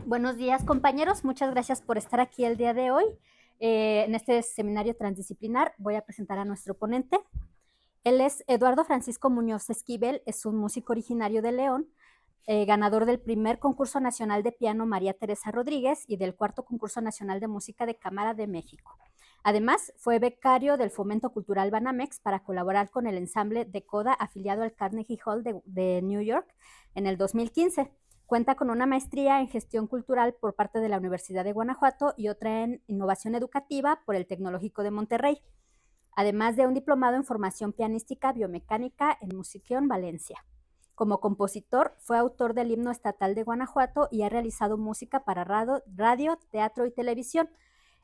Buenos días, compañeros. Muchas gracias por estar aquí el día de hoy. En este seminario transdisciplinar voy a presentar a nuestro ponente. Él es Eduardo Francisco Muñoz Esquivel, es un músico originario de León, ganador del primer concurso nacional de piano María Teresa Rodríguez y del cuarto concurso nacional de música de cámara de México. Además, fue becario del Fomento Cultural Banamex para colaborar con el ensamble de Coda afiliado al Carnegie Hall de New York en el 2015. Cuenta con una maestría en gestión cultural por parte de la Universidad de Guanajuato y otra en innovación educativa por el Tecnológico de Monterrey, además de un diplomado en formación pianística biomecánica en Musiqueón, Valencia. Como compositor, fue autor del himno estatal de Guanajuato y ha realizado música para radio, teatro y televisión.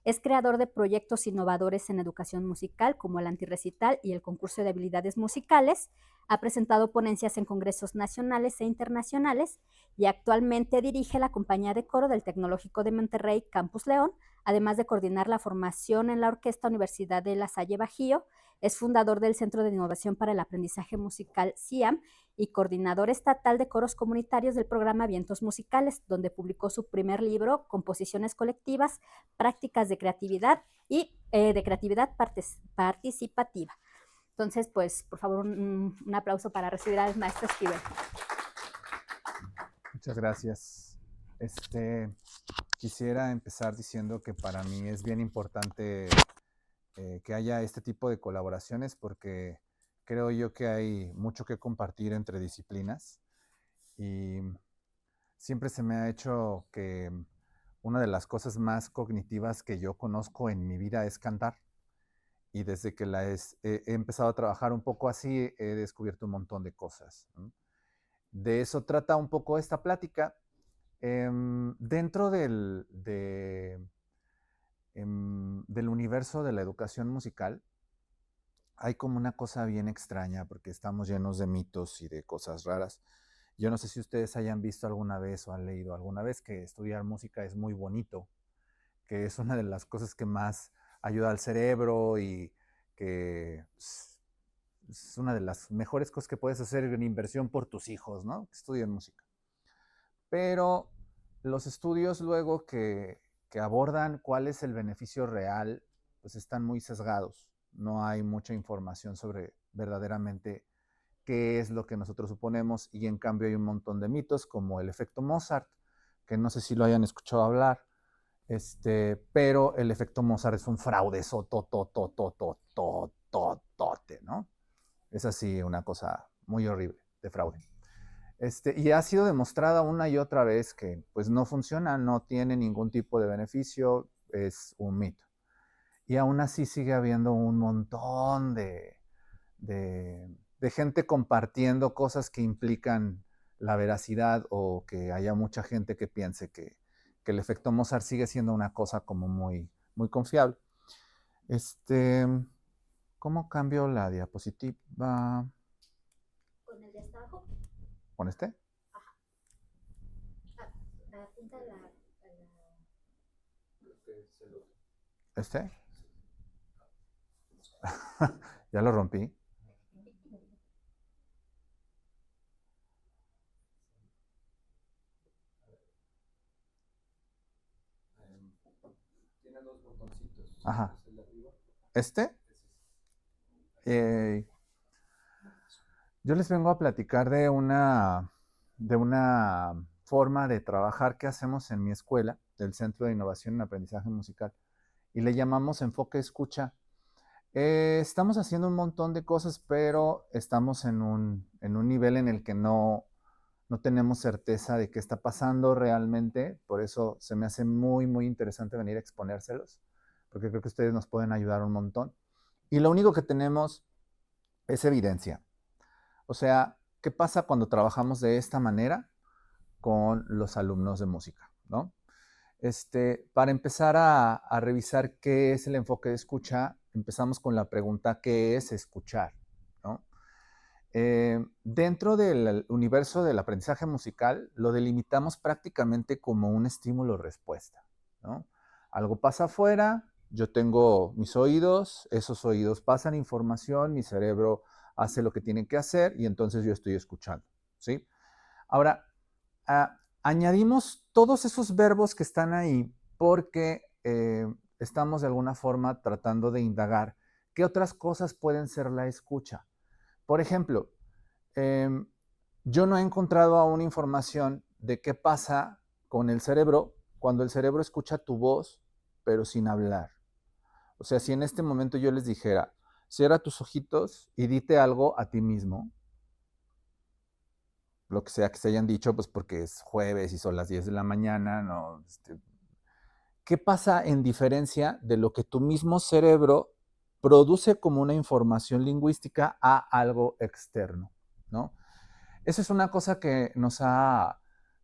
Es creador de proyectos innovadores en educación musical, como el Antirrecital y el Concurso de Habilidades Musicales. Ha presentado ponencias en congresos nacionales e internacionales y actualmente dirige la compañía de coro del Tecnológico de Monterrey, Campus León, además de coordinar la formación en la Orquesta Universidad de La Salle Bajío. Es fundador del Centro de Innovación para el Aprendizaje Musical, CIAM, y coordinador estatal de coros comunitarios del programa Vientos Musicales, donde publicó su primer libro, Composiciones Colectivas, Prácticas de Creatividad y de Creatividad Participativa. Entonces, pues, por favor, un aplauso para recibir al maestro Esquivel. Muchas gracias. Quisiera empezar diciendo que para mí es bien importante que haya este tipo de colaboraciones porque creo yo que hay mucho que compartir entre disciplinas y siempre se me ha hecho que una de las cosas más cognitivas que yo conozco en mi vida es cantar. Y desde que he empezado a trabajar un poco así, he descubierto un montón de cosas, ¿no? De eso trata un poco esta plática. Dentro del universo de la educación musical, hay como una cosa bien extraña porque estamos llenos de mitos y de cosas raras. Yo no sé si ustedes hayan visto alguna vez o han leído alguna vez que estudiar música es muy bonito, que es una de las cosas que más ayuda al cerebro y que es una de las mejores cosas que puedes hacer en inversión por tus hijos, ¿no? Que estudien música. Pero los estudios luego que abordan cuál es el beneficio real, pues están muy sesgados. No hay mucha información sobre verdaderamente qué es lo que nosotros suponemos y en cambio hay un montón de mitos como el efecto Mozart, que no sé si lo hayan escuchado hablar, pero el efecto Mozart es un fraude ¿no? Es así una cosa muy horrible de fraude. Y ha sido demostrada una y otra vez que pues no funciona, no tiene ningún tipo de beneficio, es un mito. Y aún así sigue habiendo un montón de gente compartiendo cosas que implican la veracidad o que haya mucha gente que piense que el efecto Mozart sigue siendo una cosa como muy, muy confiable. ¿Cómo cambio la diapositiva? ¿Con el de hasta abajo? ¿Con este? Ajá. Apunta la... ¿Este? Ya lo rompí. Tiene dos botoncitos. Ajá. ¿Es el de arriba? ¿Este? Yo les vengo a platicar de una forma de trabajar que hacemos en mi escuela, del Centro de Innovación en Aprendizaje Musical, y le llamamos enfoque escucha. Estamos haciendo un montón de cosas, pero estamos en un nivel en el que no tenemos certeza de qué está pasando realmente. Por eso se me hace muy, muy interesante venir a exponérselos, porque creo que ustedes nos pueden ayudar un montón. Y lo único que tenemos es evidencia. O sea, ¿qué pasa cuando trabajamos de esta manera con los alumnos de música, ¿no? Para empezar a revisar qué es el enfoque de escucha, empezamos con la pregunta, ¿qué es escuchar? ¿No? Dentro del universo del aprendizaje musical, lo delimitamos prácticamente como un estímulo-respuesta, ¿no? Algo pasa afuera, yo tengo mis oídos, esos oídos pasan información, mi cerebro hace lo que tiene que hacer y entonces yo estoy escuchando, ¿sí? Ahora, añadimos todos esos verbos que están ahí, porque estamos de alguna forma tratando de indagar qué otras cosas pueden ser la escucha. Por ejemplo, yo no he encontrado aún información de qué pasa con el cerebro cuando el cerebro escucha tu voz, pero sin hablar. O sea, si en este momento yo les dijera, cierra tus ojitos y dite algo a ti mismo, lo que sea que se hayan dicho, pues porque es jueves y son las 10 de la mañana, ¿no? ¿Qué pasa en diferencia de lo que tu mismo cerebro produce como una información lingüística a algo externo, ¿no? Eso es una cosa que nos ha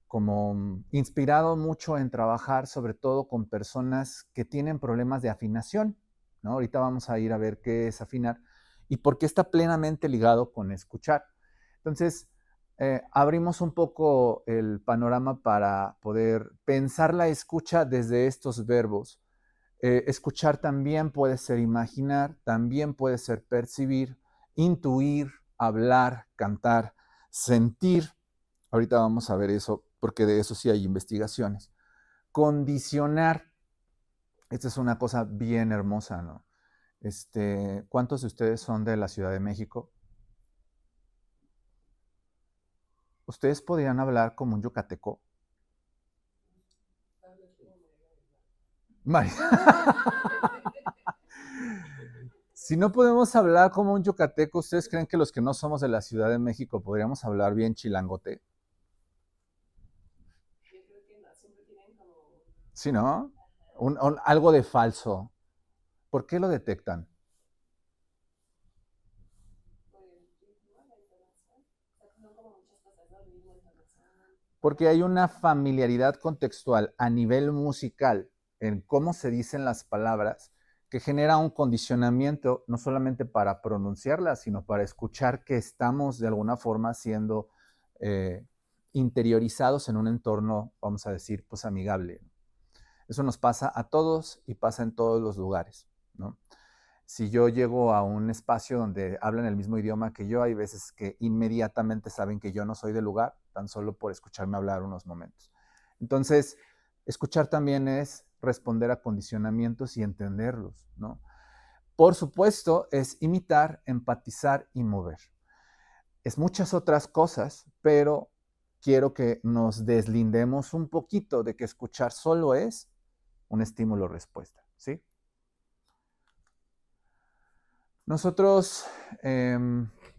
como inspirado mucho en trabajar, sobre todo con personas que tienen problemas de afinación, ¿no? Ahorita vamos a ir a ver qué es afinar y por qué está plenamente ligado con escuchar. Entonces, abrimos un poco el panorama para poder pensar la escucha desde estos verbos. Escuchar también puede ser imaginar, también puede ser percibir, intuir, hablar, cantar, sentir. Ahorita vamos a ver eso, porque de eso sí hay investigaciones. Condicionar, esta es una cosa bien hermosa, ¿no? ¿Cuántos de ustedes son de la Ciudad de México? ¿Ustedes podrían hablar como un yucateco? Si no podemos hablar como un yucateco, ¿ustedes creen que los que no somos de la Ciudad de México podríamos hablar bien chilangote? Sí, ¿no? Algo de falso. ¿Por qué lo detectan? Porque hay una familiaridad contextual a nivel musical en cómo se dicen las palabras que genera un condicionamiento no solamente para pronunciarlas, sino para escuchar que estamos de alguna forma siendo interiorizados en un entorno, vamos a decir, pues amigable. Eso nos pasa a todos y pasa en todos los lugares, ¿no? Si yo llego a un espacio donde hablan el mismo idioma que yo, hay veces que inmediatamente saben que yo no soy del lugar, tan solo por escucharme hablar unos momentos. Entonces, escuchar también es responder a condicionamientos y entenderlos, ¿no? Por supuesto, es imitar, empatizar y mover. Es muchas otras cosas, pero quiero que nos deslindemos un poquito de que escuchar solo es un estímulo-respuesta, ¿sí? Nosotros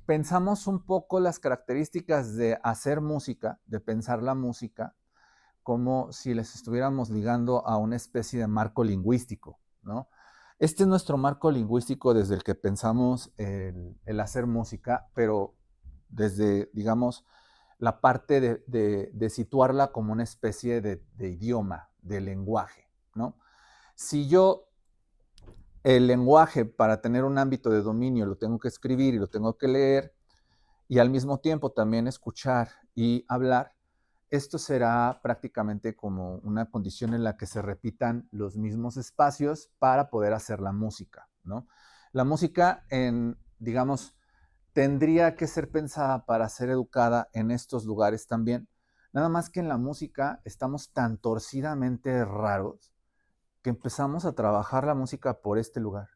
pensamos un poco las características de hacer música, de pensar la música, como si les estuviéramos ligando a una especie de marco lingüístico, ¿no? Este es nuestro marco lingüístico desde el que pensamos el hacer música, pero desde, digamos, la parte de situarla como una especie de idioma, de lenguaje, ¿no? Si yo el lenguaje para tener un ámbito de dominio lo tengo que escribir y lo tengo que leer y al mismo tiempo también escuchar y hablar, esto será prácticamente como una condición en la que se repitan los mismos espacios para poder hacer la música, ¿no? La música, digamos, tendría que ser pensada para ser educada en estos lugares también. Nada más que en la música estamos tan torcidamente raros que empezamos a trabajar la música por este lugar.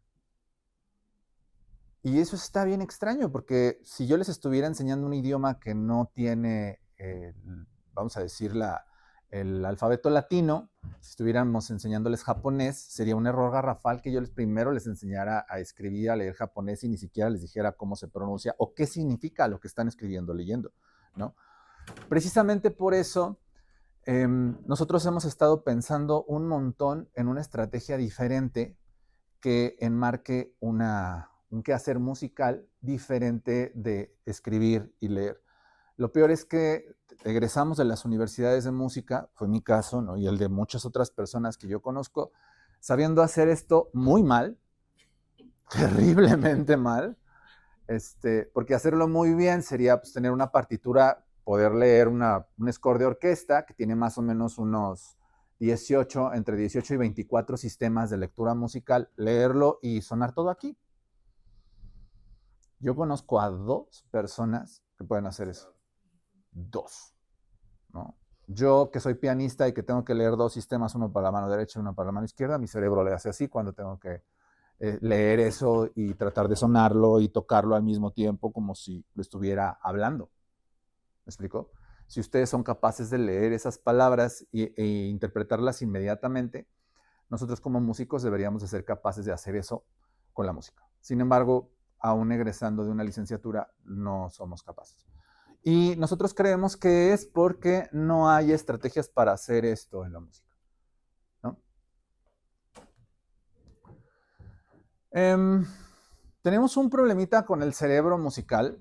Y eso está bien extraño, porque si yo les estuviera enseñando un idioma que no tiene, vamos a decir, el alfabeto latino, si estuviéramos enseñándoles japonés, sería un error garrafal que yo primero les enseñara a escribir, a leer japonés y ni siquiera les dijera cómo se pronuncia o qué significa lo que están escribiendo, leyendo, ¿no? Precisamente por eso, nosotros hemos estado pensando un montón en una estrategia diferente que enmarque un quehacer musical diferente de escribir y leer. Lo peor es que egresamos de las universidades de música, fue mi caso, ¿no? Y el de muchas otras personas que yo conozco, sabiendo hacer esto muy mal, terriblemente mal, porque hacerlo muy bien sería pues, tener una partitura, poder leer un score de orquesta que tiene más o menos unos 18, entre 18 y 24 sistemas de lectura musical, leerlo y sonar todo aquí. Yo conozco a 2 personas que pueden hacer eso. 2, ¿no? Yo que soy pianista y que tengo que leer dos sistemas, uno para la mano derecha y uno para la mano izquierda, mi cerebro le hace así cuando tengo que leer eso y tratar de sonarlo y tocarlo al mismo tiempo como si lo estuviera hablando. ¿Me explico? Si ustedes son capaces de leer esas palabras e interpretarlas inmediatamente, nosotros como músicos deberíamos de ser capaces de hacer eso con la música. Sin embargo, aún egresando de una licenciatura, no somos capaces. Y nosotros creemos que es porque no hay estrategias para hacer esto en la música, ¿no? Tenemos un problemita con el cerebro musical,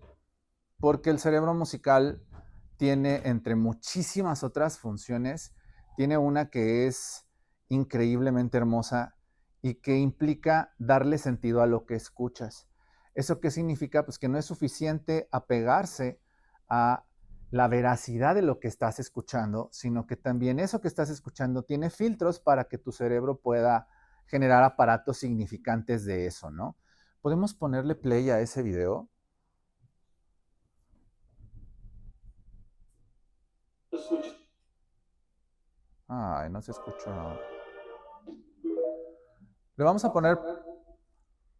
porque el cerebro musical tiene, entre muchísimas otras funciones, tiene una que es increíblemente hermosa y que implica darle sentido a lo que escuchas. ¿Eso qué significa? Pues que no es suficiente apegarse a la veracidad de lo que estás escuchando, sino que también eso que estás escuchando tiene filtros para que tu cerebro pueda generar aparatos significantes de eso, ¿no? ¿Podemos ponerle play a ese video? Ay, no se escucha. Le vamos a poner.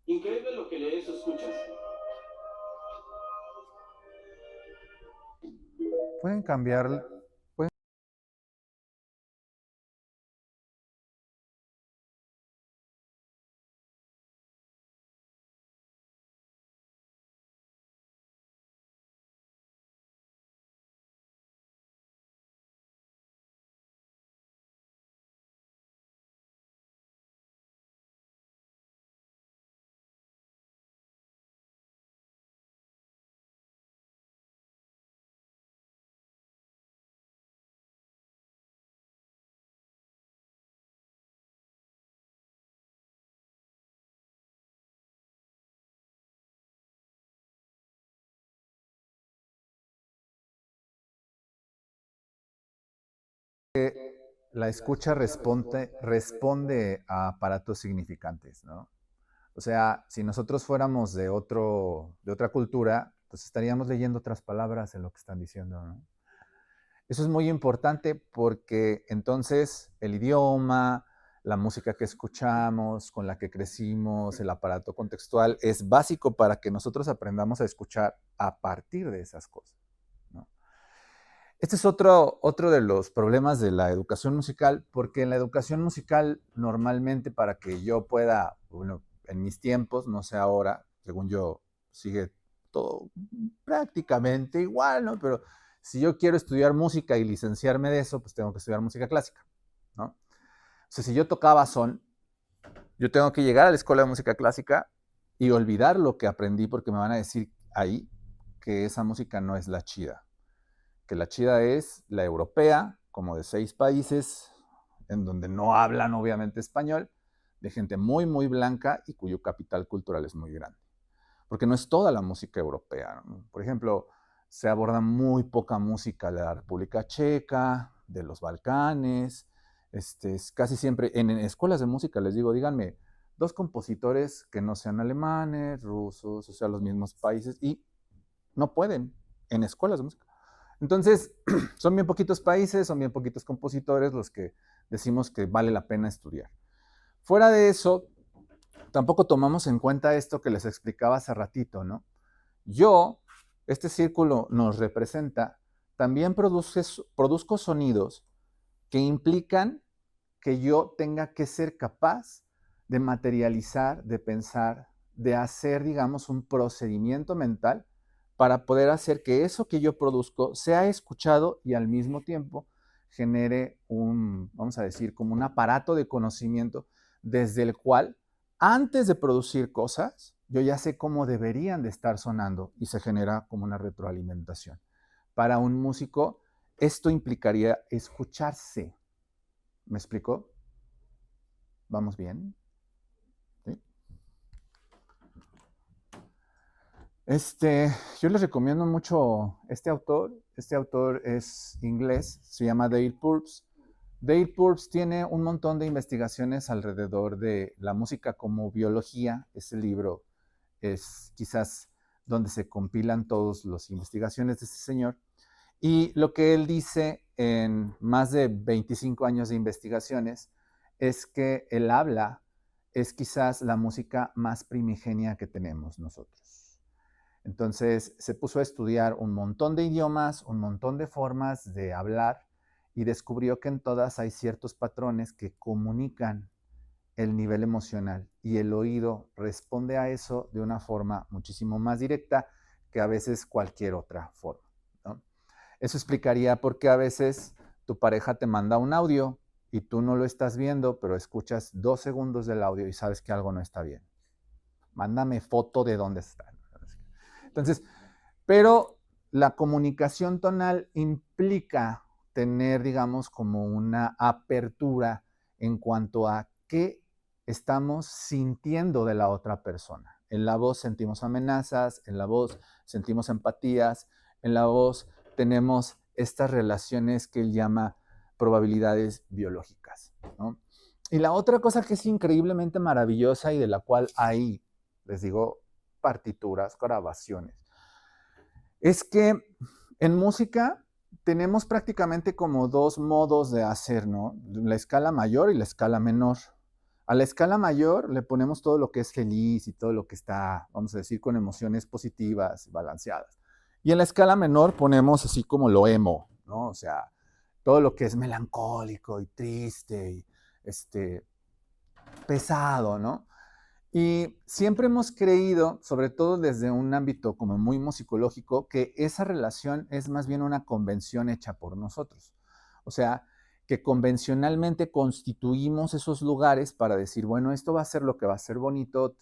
Increíble lo que lees o escuchas. Pueden cambiar. Pueden... La escucha responde a aparatos significantes, ¿no? O sea, si nosotros fuéramos de otra cultura, pues estaríamos leyendo otras palabras en lo que están diciendo, ¿no? Eso es muy importante porque entonces el idioma, la música que escuchamos, con la que crecimos, el aparato contextual, es básico para que nosotros aprendamos a escuchar a partir de esas cosas, ¿no? Este es otro de los problemas de la educación musical, porque en la educación musical normalmente para que yo pueda, bueno, en mis tiempos, no sé ahora, según yo, sigue todo prácticamente igual, ¿no? Pero si yo quiero estudiar música y licenciarme de eso, pues tengo que estudiar música clásica, ¿no? O sea, si yo tocaba son, yo tengo que llegar a la escuela de música clásica y olvidar lo que aprendí porque me van a decir ahí que esa música no es la chida, que la chida es la europea, como de 6 países, en donde no hablan obviamente español, de gente muy, muy blanca y cuyo capital cultural es muy grande. Porque no es toda la música europea, ¿no? Por ejemplo, se aborda muy poca música de la República Checa, de los Balcanes, casi siempre en escuelas de música les digo, díganme, dos compositores que no sean alemanes, rusos, o sea, los mismos países, y no pueden en escuelas de música. Entonces, son bien poquitos países, son bien poquitos compositores los que decimos que vale la pena estudiar. Fuera de eso, tampoco tomamos en cuenta esto que les explicaba hace ratito, ¿no? Yo, este círculo nos representa, también produzco sonidos que implican que yo tenga que ser capaz de materializar, de pensar, de hacer, digamos, un procedimiento mental para poder hacer que eso que yo produzco sea escuchado y al mismo tiempo genere un, vamos a decir, como un aparato de conocimiento desde el cual, antes de producir cosas, yo ya sé cómo deberían de estar sonando y se genera como una retroalimentación. Para un músico, esto implicaría escucharse. ¿Me explico? ¿Vamos bien? ¿Sí? Yo les recomiendo mucho este autor. Este autor es inglés, se llama Dale Purves. Dale Purves tiene un montón de investigaciones alrededor de la música como biología. Ese libro es quizás donde se compilan todas las investigaciones de este señor. Y lo que él dice en más de 25 años de investigaciones es que el habla es quizás la música más primigenia que tenemos nosotros. Entonces se puso a estudiar un montón de idiomas, un montón de formas de hablar y descubrió que en todas hay ciertos patrones que comunican el nivel emocional y el oído responde a eso de una forma muchísimo más directa que a veces cualquier otra forma, ¿no? Eso explicaría por qué a veces tu pareja te manda un audio y tú no lo estás viendo, pero escuchas 2 segundos del audio y sabes que algo no está bien. Mándame foto de dónde está. Entonces, pero la comunicación tonal implica tener, digamos, como una apertura en cuanto a qué estamos sintiendo de la otra persona. En la voz sentimos amenazas, en la voz sentimos empatías, en la voz tenemos estas relaciones que él llama probabilidades biológicas, ¿no? Y la otra cosa que es increíblemente maravillosa y de la cual hay, les digo, partituras, grabaciones, es que en música tenemos prácticamente como 2 modos de hacer, ¿no? La escala mayor y la escala menor. A la escala mayor le ponemos todo lo que es feliz y todo lo que está, vamos a decir, con emociones positivas, balanceadas. Y en la escala menor ponemos así como lo emo, ¿no? O sea, todo lo que es melancólico y triste y pesado, ¿no? Y siempre hemos creído, sobre todo desde un ámbito como muy musicológico, que esa relación es más bien una convención hecha por nosotros. O sea, que convencionalmente constituimos esos lugares para decir, bueno, esto va a ser lo que va a ser bonito,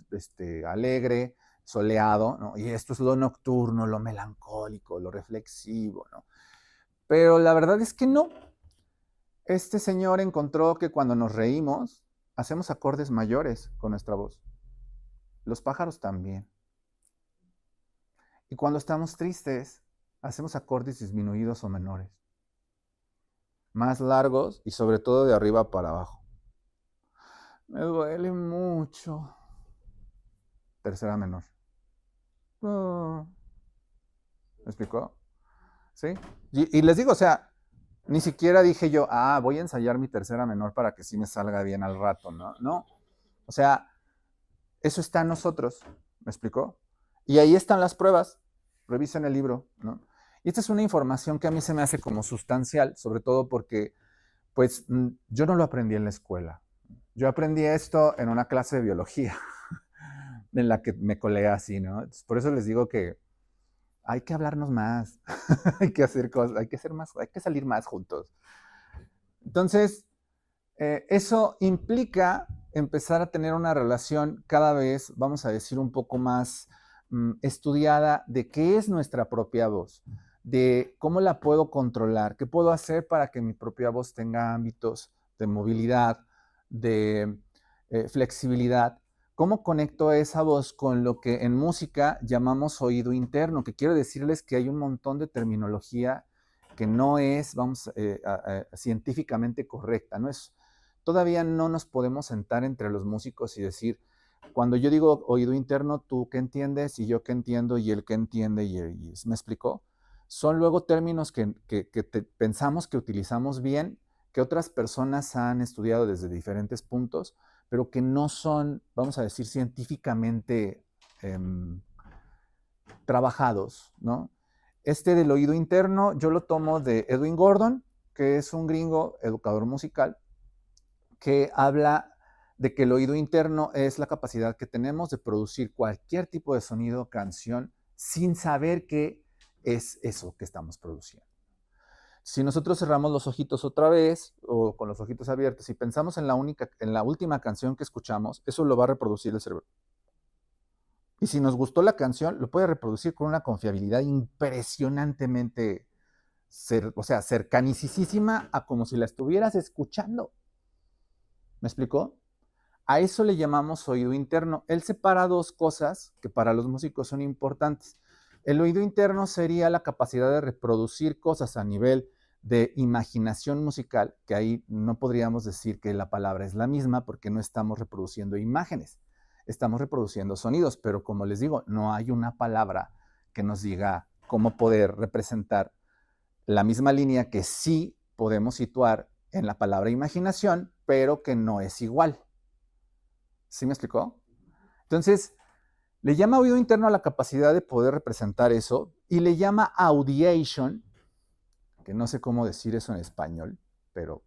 alegre, soleado, ¿no? Y esto es lo nocturno, lo melancólico, lo reflexivo, ¿no? Pero la verdad es que no. Este señor encontró que cuando nos reímos, hacemos acordes mayores con nuestra voz. Los pájaros también. Y cuando estamos tristes, hacemos acordes disminuidos o menores. Más largos y sobre todo de arriba para abajo. Me duele mucho. Tercera menor. ¿Me explicó? ¿Sí? Y les digo, o sea, ni siquiera dije yo, voy a ensayar mi tercera menor para que sí me salga bien al rato, ¿no? No. O sea, eso está en nosotros. ¿Me explicó? Y ahí están las pruebas. Revisen el libro, ¿no? Y esta es una información que a mí se me hace como sustancial, sobre todo porque, pues, yo no lo aprendí en la escuela. Yo aprendí esto en una clase de biología, en la que me colé así, ¿no? Entonces, por eso les digo que hay que hablarnos más, hay que hacer cosas, hay que hacer más, hay que salir más juntos. Entonces, eso implica empezar a tener una relación cada vez, vamos a decir, un poco más estudiada de qué es nuestra propia voz, de cómo la puedo controlar, qué puedo hacer para que mi propia voz tenga ámbitos de movilidad, de flexibilidad, cómo conecto esa voz con lo que en música llamamos oído interno, que quiero decirles que hay un montón de terminología que no es, científicamente correcta, no es. Todavía no nos podemos sentar entre los músicos y decir, cuando yo digo oído interno, tú qué entiendes y yo qué entiendo y él qué entiende ¿me explicó? Son luego términos que pensamos que utilizamos bien, que otras personas han estudiado desde diferentes puntos, pero que no son, vamos a decir, científicamente trabajados, ¿no? Este del oído interno yo lo tomo de Edwin Gordon, que es un gringo educador musical, que habla de que el oído interno es la capacidad que tenemos de producir cualquier tipo de sonido, canción, sin saber qué es eso que estamos produciendo. Si nosotros cerramos los ojitos otra vez o con los ojitos abiertos y pensamos en la última canción que escuchamos, eso lo va a reproducir el cerebro. Y si nos gustó la canción, lo puede reproducir con una confiabilidad impresionantemente, cercanicísima a como si la estuvieras escuchando. ¿Me explicó? A eso le llamamos oído interno. Él separa 2 cosas que para los músicos son importantes. El oído interno sería la capacidad de reproducir cosas a nivel de imaginación musical, que ahí no podríamos decir que la palabra es la misma porque no estamos reproduciendo imágenes, estamos reproduciendo sonidos, pero como les digo, no hay una palabra que nos diga cómo poder representar la misma línea que sí podemos situar en la palabra imaginación, pero que no es igual. ¿Sí me explicó? Entonces, le llama oído interno a la capacidad de poder representar eso y le llama audiation, que no sé cómo decir eso en español, pero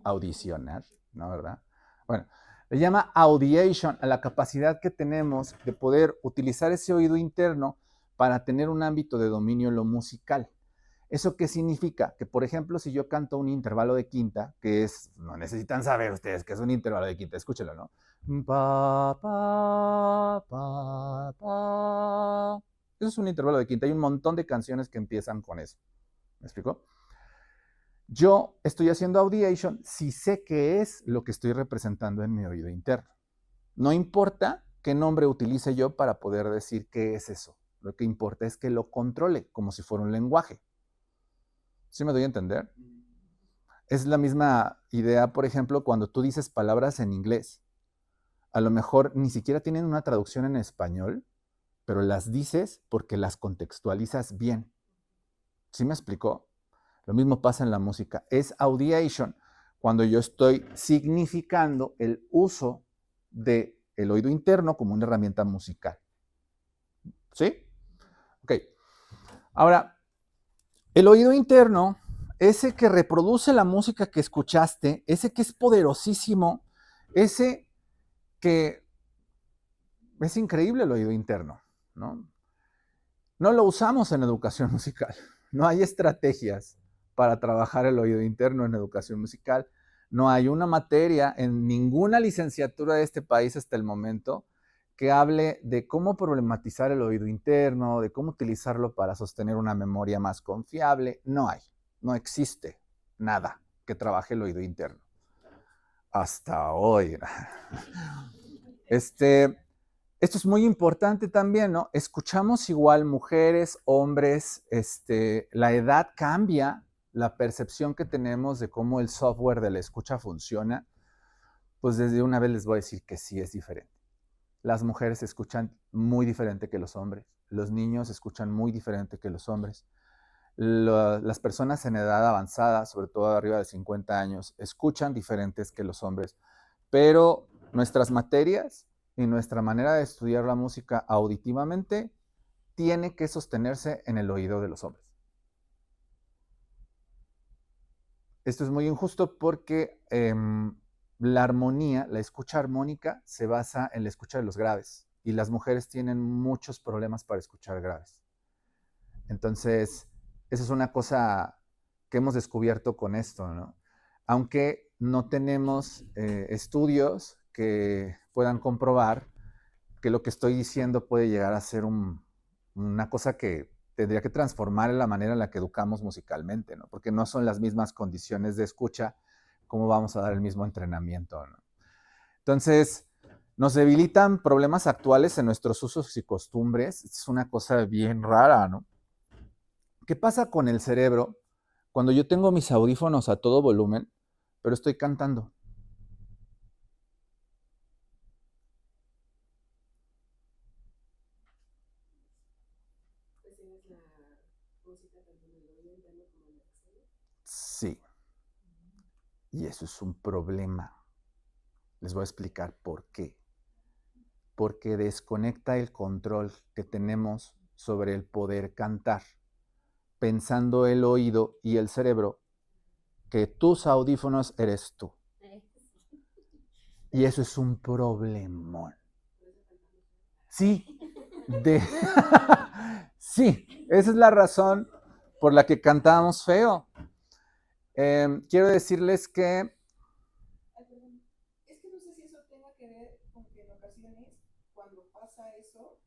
audicionar, ¿no? ¿Verdad? Bueno, le llama audiation a la capacidad que tenemos de poder utilizar ese oído interno para tener un ámbito de dominio en lo musical. ¿Eso qué significa? Que, por ejemplo, si yo canto un intervalo de quinta, que es, no necesitan saber ustedes que es un intervalo de quinta, escúchenlo, ¿no? Pa, pa, pa, pa. Eso es un intervalo de quinta. Hay un montón de canciones que empiezan con eso. ¿Me explico? Yo estoy haciendo audiation si sé qué es lo que estoy representando en mi oído interno. No importa qué nombre utilice yo para poder decir qué es eso. Lo que importa es que lo controle como si fuera un lenguaje. ¿Sí me doy a entender? Es la misma idea, por ejemplo, cuando tú dices palabras en inglés. A lo mejor ni siquiera tienen una traducción en español, pero las dices porque las contextualizas bien. ¿Sí me explicó? Lo mismo pasa en la música. Es audiation cuando yo estoy significando el uso del oído interno como una herramienta musical. ¿Sí? Ok. Ahora, el oído interno, ese que reproduce la música que escuchaste, ese que es poderosísimo, ese que es increíble el oído interno, ¿no? No lo usamos en educación musical. No hay estrategias para trabajar el oído interno en educación musical. No hay una materia en ninguna licenciatura de este país hasta el momento que hable de cómo problematizar el oído interno, de cómo utilizarlo para sostener una memoria más confiable. No hay, no existe nada que trabaje el oído interno. Hasta hoy. Esto es muy importante también, ¿no? Escuchamos igual mujeres, hombres, la edad cambia, la percepción que tenemos de cómo el software de la escucha funciona, pues desde una vez les voy a decir que sí es diferente. Las mujeres escuchan muy diferente que los hombres, los niños escuchan muy diferente que los hombres. Las personas en edad avanzada, sobre todo arriba de 50 años, escuchan diferentes que los hombres, pero nuestras materias y nuestra manera de estudiar la música auditivamente tiene que sostenerse en el oído de los hombres. Esto es muy injusto porque la armonía, la escucha armónica, se basa en la escucha de los graves y las mujeres tienen muchos problemas para escuchar graves. Entonces, esa es una cosa que hemos descubierto con esto, ¿no? Aunque no tenemos estudios que puedan comprobar que lo que estoy diciendo puede llegar a ser una cosa que tendría que transformar en la manera en la que educamos musicalmente, ¿no? Porque no son las mismas condiciones de escucha, cómo vamos a dar el mismo entrenamiento, ¿no? Entonces, nos debilitan problemas actuales en nuestros usos y costumbres. Es una cosa bien rara, ¿no? ¿Qué pasa con el cerebro cuando yo tengo mis audífonos a todo volumen, pero estoy cantando? Sí, y eso es un problema. Les voy a explicar por qué. Porque desconecta el control que tenemos sobre el poder cantar, pensando el oído y el cerebro que tus audífonos eres tú. Y eso es un problemón. Sí, sí, esa es la razón por la que cantábamos feo. Quiero decirles que... Es que no sé si eso tenga que ver con que en ocasiones, cuando pasa eso,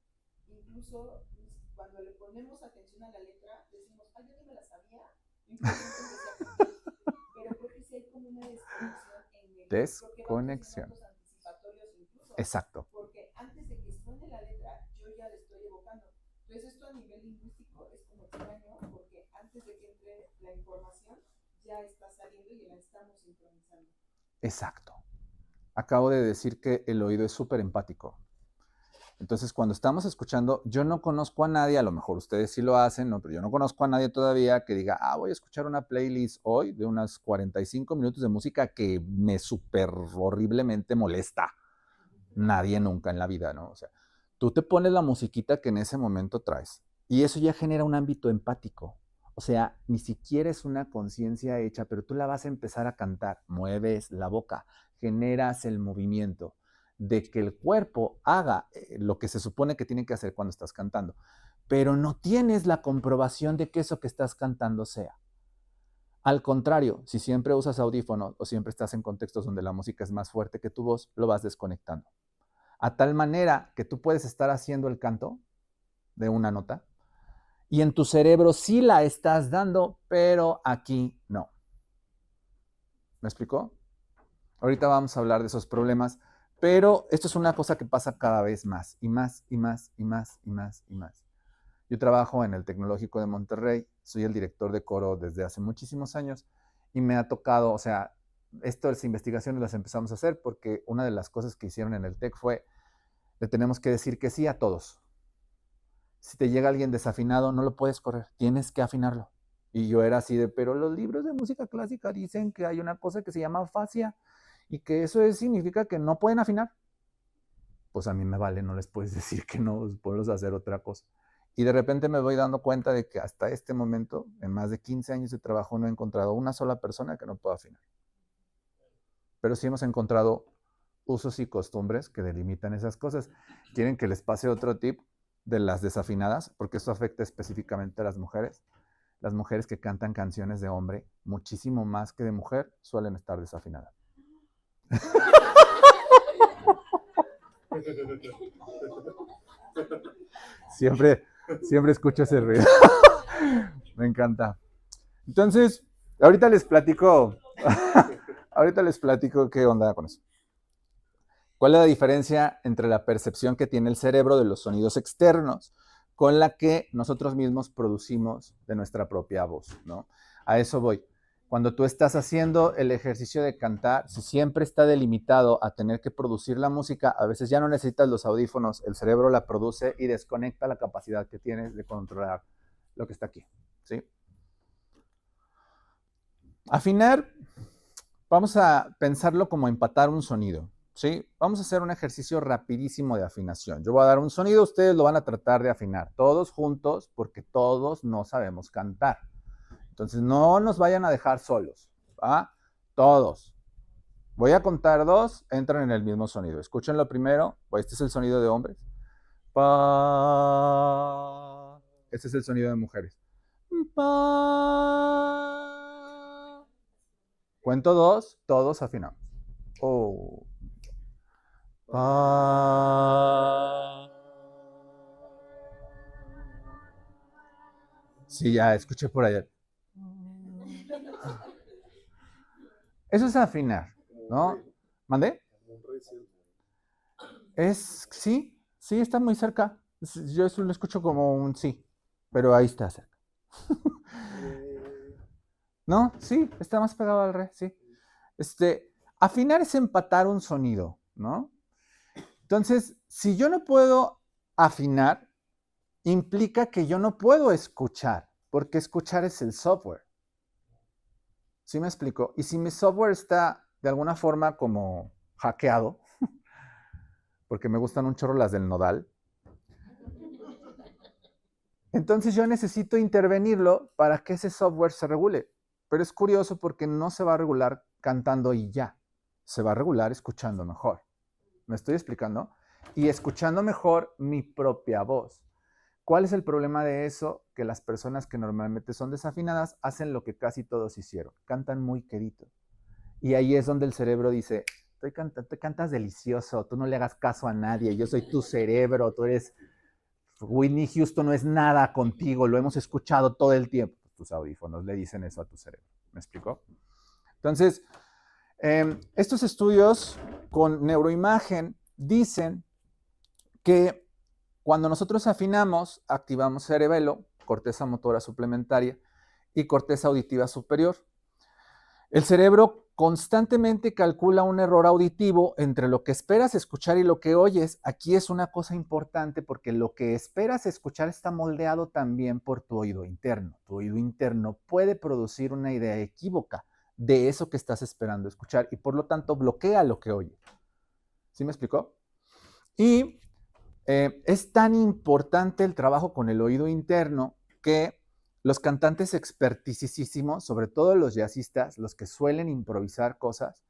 incluso cuando le ponemos atención a la letra, decimos, ay, yo no me la sabía, pero creo que sí hay como una desconexión en el Desconexión. anticipatorios incluso. Exacto. Porque antes de que suene la letra, yo ya le estoy evocando. Entonces esto a nivel lingüístico es como extraño, porque antes de que entre la información, ya está saliendo y la estamos sincronizando. Exacto. Acabo de decir que el oído es súper empático. Entonces, cuando estamos escuchando, yo no conozco a nadie, a lo mejor ustedes sí lo hacen, ¿no? Pero yo no conozco a nadie todavía que diga, voy a escuchar una playlist hoy de unas 45 minutos de música que me súper horriblemente molesta. Nadie nunca en la vida, ¿no? O sea, tú te pones la musiquita que en ese momento traes y eso ya genera un ámbito empático. O sea, ni siquiera es una conciencia hecha, pero tú la vas a empezar a cantar, mueves la boca, generas el movimiento de que el cuerpo haga lo que se supone que tiene que hacer cuando estás cantando, pero no tienes la comprobación de que eso que estás cantando sea. Al contrario, si siempre usas audífonos o siempre estás en contextos donde la música es más fuerte que tu voz, lo vas desconectando. A tal manera que tú puedes estar haciendo el canto de una nota y en tu cerebro sí la estás dando, pero aquí no. ¿Me explicó? Ahorita vamos a hablar de esos problemas, pero esto es una cosa que pasa cada vez más y más y más y más y más y más. Yo trabajo en el Tecnológico de Monterrey, soy el director de coro desde hace muchísimos años y me ha tocado, o sea, estas investigaciones las empezamos a hacer porque una de las cosas que hicieron en el TEC fue, le tenemos que decir que sí a todos. Si te llega alguien desafinado, no lo puedes correr, tienes que afinarlo. Y yo era así de, pero los libros de música clásica dicen que hay una cosa que se llama afasia y que eso significa que no pueden afinar. Pues a mí me vale, no les puedes decir que no, puedes hacer otra cosa. Y de repente me voy dando cuenta de que hasta este momento, en más de 15 años de trabajo, no he encontrado una sola persona que no pueda afinar. Pero sí hemos encontrado usos y costumbres que delimitan esas cosas. ¿Quieren que les pase otro tip de las desafinadas? Porque eso afecta específicamente a las mujeres. Las mujeres que cantan canciones de hombre, muchísimo más que de mujer, suelen estar desafinadas. Siempre escucho ese ruido. Me encanta. Entonces, ahorita les platico qué onda con eso. ¿Cuál es la diferencia entre la percepción que tiene el cerebro de los sonidos externos con la que nosotros mismos producimos de nuestra propia voz, ¿no? A eso voy. Cuando tú estás haciendo el ejercicio de cantar, si siempre está delimitado a tener que producir la música, a veces ya no necesitas los audífonos, el cerebro la produce y desconecta la capacidad que tienes de controlar lo que está aquí, ¿sí? Afinar, vamos a pensarlo como empatar un sonido, ¿sí? Vamos a hacer un ejercicio rapidísimo de afinación. Yo voy a dar un sonido, ustedes lo van a tratar de afinar, todos juntos, porque todos no sabemos cantar. Entonces, no nos vayan a dejar solos, ¿va? Todos. Voy a contar 2, entran en el mismo sonido. Escúchenlo primero. Este es el sonido de hombres. Pa. Este es el sonido de mujeres. Pa. Cuento 2, todos afinamos. Oh. Pa. Sí, ya escuché por allá. Eso es afinar, ¿no? ¿Mandé? Sí, está muy cerca. Yo eso lo escucho como un sí, pero ahí está cerca. No, sí, está más pegado al re, sí. Afinar es empatar un sonido, ¿no? Entonces, si yo no puedo afinar, implica que yo no puedo escuchar, porque escuchar es el software. ¿Sí me explico? Y si mi software está de alguna forma como hackeado, porque me gustan un chorro las del nodal, entonces yo necesito intervenirlo para que ese software se regule. Pero es curioso porque no se va a regular cantando y ya. Se va a regular escuchando mejor. ¿Me estoy explicando? Y escuchando mejor mi propia voz. ¿Cuál es el problema de eso? Que las personas que normalmente son desafinadas hacen lo que casi todos hicieron. Cantan muy quedito. Y ahí es donde el cerebro dice, tú cantas delicioso, tú no le hagas caso a nadie, yo soy tu cerebro, tú eres... Whitney Houston no es nada contigo, lo hemos escuchado todo el tiempo. Tus audífonos le dicen eso a tu cerebro. ¿Me explicó? Entonces, estos estudios con neuroimagen dicen que cuando nosotros afinamos, activamos cerebelo, corteza motora suplementaria y corteza auditiva superior. El cerebro constantemente calcula un error auditivo entre lo que esperas escuchar y lo que oyes. Aquí es una cosa importante porque lo que esperas escuchar está moldeado también por tu oído interno. Tu oído interno puede producir una idea equívoca de eso que estás esperando escuchar y por lo tanto bloquea lo que oyes. ¿Sí me explicó? Y es tan importante el trabajo con el oído interno que los cantantes expertisísimos, sobre todo los jazzistas, los que suelen improvisar cosas,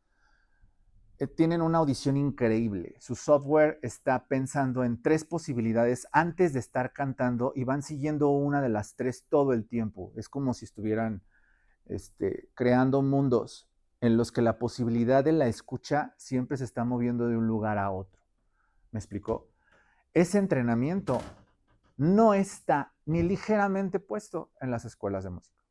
tienen una audición increíble. Su software está pensando en 3 posibilidades antes de estar cantando y van siguiendo una de las 3 todo el tiempo. Es como si estuvieran creando mundos en los que la posibilidad de la escucha siempre se está moviendo de un lugar a otro. ¿Me explicó? Ese entrenamiento no está ni ligeramente puesto en las escuelas de música.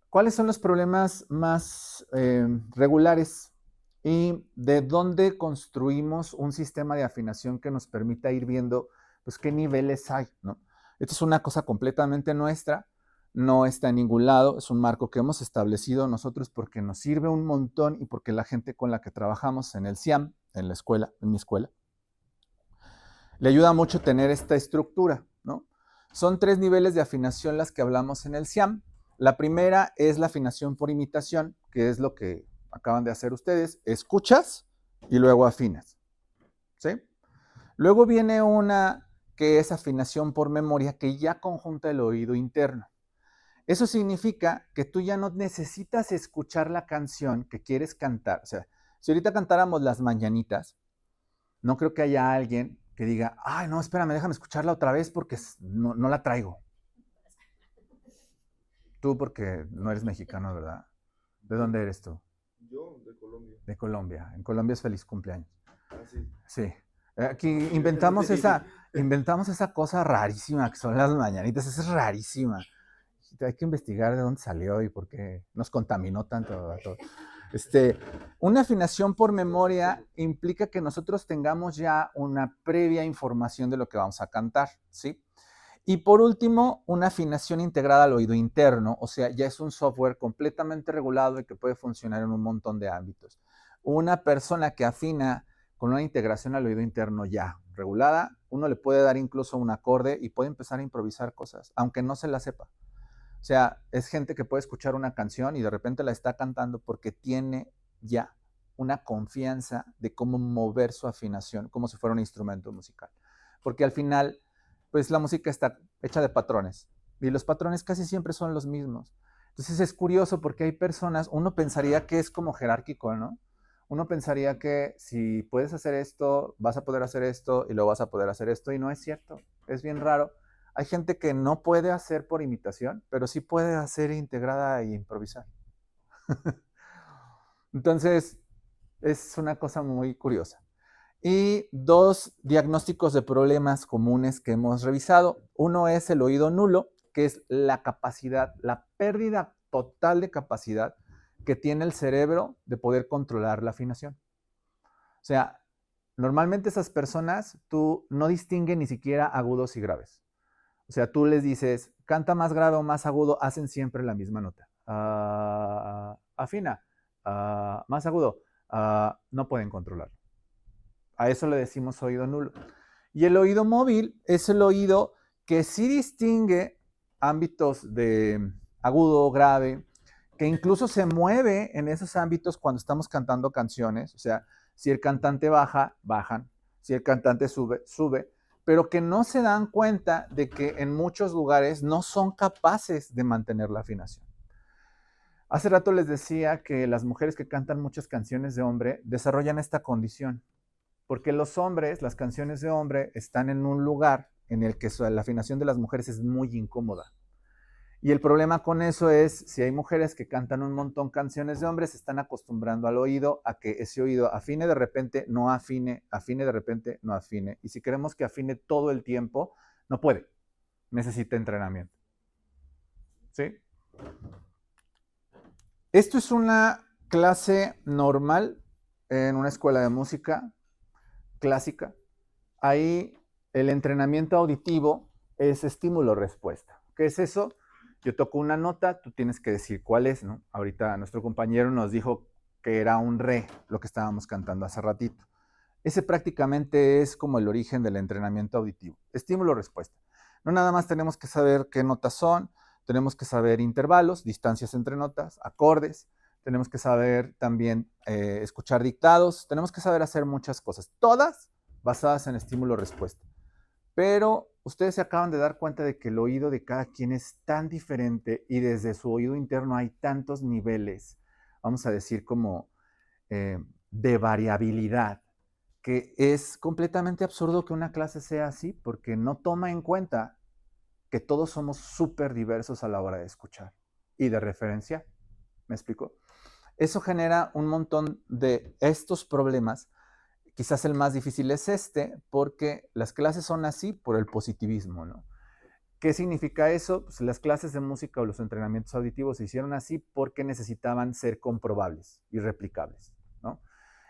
¿Cuáles son los problemas más regulares y de dónde construimos un sistema de afinación que nos permita ir viendo pues, qué niveles hay, ¿no? Esta es una cosa completamente nuestra, no está en ningún lado, es un marco que hemos establecido nosotros porque nos sirve un montón y porque la gente con la que trabajamos en el CIAM, en la escuela, en mi escuela, le ayuda mucho tener esta estructura, ¿no? Son 3 niveles de afinación las que hablamos en el CIAM. La primera es la afinación por imitación, que es lo que acaban de hacer ustedes. Escuchas y luego afinas, ¿sí? Luego viene una que es afinación por memoria, que ya conjunta el oído interno. Eso significa que tú ya no necesitas escuchar la canción que quieres cantar. O sea, si ahorita cantáramos las mañanitas, no creo que haya alguien que diga, ay, no, espérame, déjame escucharla otra vez porque no la traigo. Tú porque no eres mexicano, ¿verdad? ¿De dónde eres tú? Yo, de Colombia. De Colombia. En Colombia es feliz cumpleaños. Ah, sí. Sí. Aquí inventamos esa cosa rarísima que son las mañanitas. Esa es rarísima. Hay que investigar de dónde salió y por qué nos contaminó tanto a todos. Una afinación por memoria implica que nosotros tengamos ya una previa información de lo que vamos a cantar, ¿sí? Y por último, una afinación integrada al oído interno, o sea, ya es un software completamente regulado y que puede funcionar en un montón de ámbitos. Una persona que afina con una integración al oído interno ya regulada, uno le puede dar incluso un acorde y puede empezar a improvisar cosas, aunque no se la sepa. O sea, es gente que puede escuchar una canción y de repente la está cantando porque tiene ya una confianza de cómo mover su afinación, como si fuera un instrumento musical. Porque al final, pues la música está hecha de patrones y los patrones casi siempre son los mismos. Entonces es curioso porque hay personas, uno pensaría que es como jerárquico, ¿no? Uno pensaría que si puedes hacer esto, vas a poder hacer esto y luego vas a poder hacer esto y no es cierto, es bien raro. Hay gente que no puede hacer por imitación, pero sí puede hacer integrada e improvisar. Entonces, es una cosa muy curiosa. Y 2 diagnósticos de problemas comunes que hemos revisado. Uno es el oído nulo, que es la capacidad, la pérdida total de capacidad que tiene el cerebro de poder controlar la afinación. O sea, normalmente esas personas, tú no distingues ni siquiera agudos y graves. O sea, tú les dices, canta más grave o más agudo, hacen siempre la misma nota. Afina, más agudo, no pueden controlarlo. A eso le decimos oído nulo. Y el oído móvil es el oído que sí distingue ámbitos de agudo o grave, que incluso se mueve en esos ámbitos cuando estamos cantando canciones. O sea, si el cantante baja, bajan. Si el cantante sube, sube. Pero que no se dan cuenta de que en muchos lugares no son capaces de mantener la afinación. Hace rato les decía que las mujeres que cantan muchas canciones de hombre desarrollan esta condición, porque los hombres, las canciones de hombre, están en un lugar en el que la afinación de las mujeres es muy incómoda. Y el problema con eso es, si hay mujeres que cantan un montón canciones de hombres, se están acostumbrando al oído a que ese oído afine de repente, no afine, afine de repente, no afine. Y si queremos que afine todo el tiempo, no puede. Necesita entrenamiento. ¿Sí? Esto es una clase normal en una escuela de música clásica. Ahí el entrenamiento auditivo es estímulo-respuesta. ¿Qué es eso? Yo toco una nota, tú tienes que decir cuál es, ¿no? Ahorita nuestro compañero nos dijo que era un re, lo que estábamos cantando hace ratito. Ese prácticamente es como el origen del entrenamiento auditivo. Estímulo-respuesta. No nada más tenemos que saber qué notas son, tenemos que saber intervalos, distancias entre notas, acordes, tenemos que saber también escuchar dictados, tenemos que saber hacer muchas cosas, todas basadas en estímulo-respuesta. Pero ustedes se acaban de dar cuenta de que el oído de cada quien es tan diferente y desde su oído interno hay tantos niveles, vamos a decir como de variabilidad, que es completamente absurdo que una clase sea así porque no toma en cuenta que todos somos súper diversos a la hora de escuchar y de referenciar. ¿Me explico? Eso genera un montón de estos problemas. Quizás el más difícil es este, porque las clases son así por el positivismo, ¿no? ¿Qué significa eso? Pues las clases de música o los entrenamientos auditivos se hicieron así porque necesitaban ser comprobables y replicables, ¿no?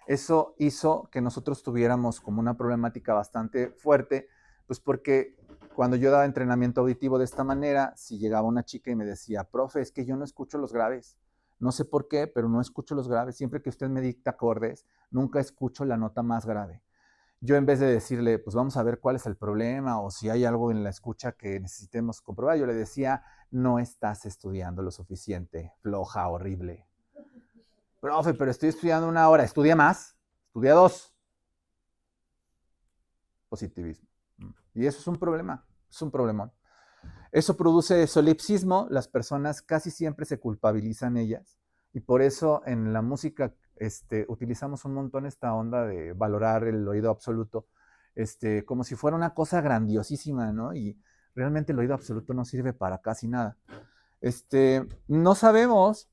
Eso hizo que nosotros tuviéramos como una problemática bastante fuerte, pues porque cuando yo daba entrenamiento auditivo de esta manera, si llegaba una chica y me decía, profe, es que yo no escucho los graves, no sé por qué, pero no escucho los graves, siempre que usted me dicta acordes, nunca escucho la nota más grave. Yo en vez de decirle, pues vamos a ver cuál es el problema o si hay algo en la escucha que necesitemos comprobar, yo le decía, no estás estudiando lo suficiente, floja, horrible. Profe, pero estoy estudiando 1 hora, estudia más, estudia 2. Positivismo. Y eso es un problema, es un problemón. Eso produce solipsismo, las personas casi siempre se culpabilizan ellas y por eso en la música utilizamos un montón esta onda de valorar el oído absoluto como si fuera una cosa grandiosísima, ¿no? Y realmente el oído absoluto no sirve para casi nada. No sabemos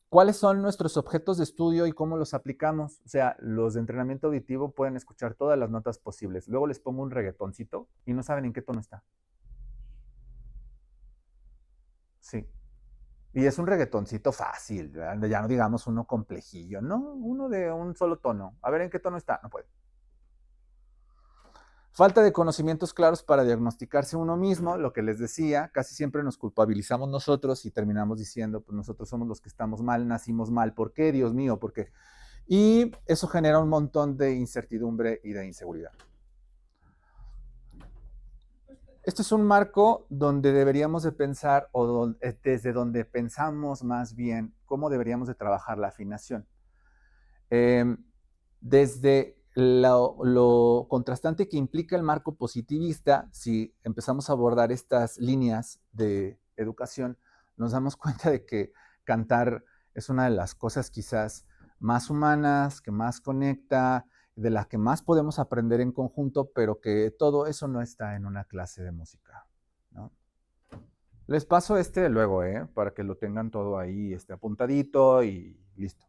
cuáles son nuestros objetos de estudio y cómo los aplicamos. O sea, los de entrenamiento auditivo pueden escuchar todas las notas posibles. Luego les pongo un reggaetoncito y no saben en qué tono está. Sí. Y es un reggaetoncito fácil, ¿verdad? Ya no digamos uno complejillo, ¿no? Uno de un solo tono. A ver en qué tono está. No puede. Falta de conocimientos claros para diagnosticarse uno mismo, lo que les decía, casi siempre nos culpabilizamos nosotros y terminamos diciendo, pues nosotros somos los que estamos mal, nacimos mal, ¿por qué? Dios mío, ¿por qué? Y eso genera un montón de incertidumbre y de inseguridad. Este es un marco donde deberíamos de pensar, o desde donde pensamos más bien cómo deberíamos de trabajar la afinación. Desde lo contrastante que implica el marco positivista, si empezamos a abordar estas líneas de educación, nos damos cuenta de que cantar es una de las cosas quizás más humanas, que más conecta, de las que más podemos aprender en conjunto, pero que todo eso no está en una clase de música, ¿no? Les paso luego, para que lo tengan todo ahí apuntadito y listo.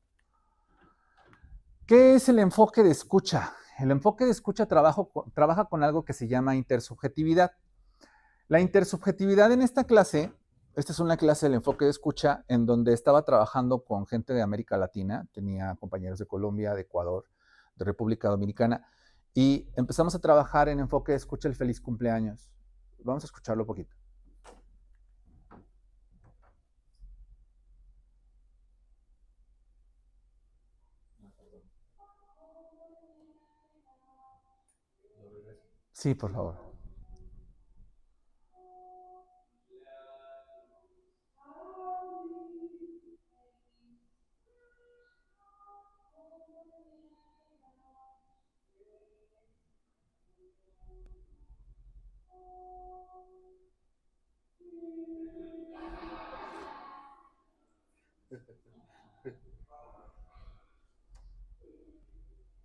¿Qué es el enfoque de escucha? El enfoque de escucha trabaja con algo que se llama intersubjetividad. La intersubjetividad en esta clase, esta es una clase del enfoque de escucha en donde estaba trabajando con gente de América Latina, tenía compañeros de Colombia, de Ecuador, de República Dominicana, y empezamos a trabajar en enfoque de escucha el feliz cumpleaños. Vamos a escucharlo un poquito. Sí, por favor.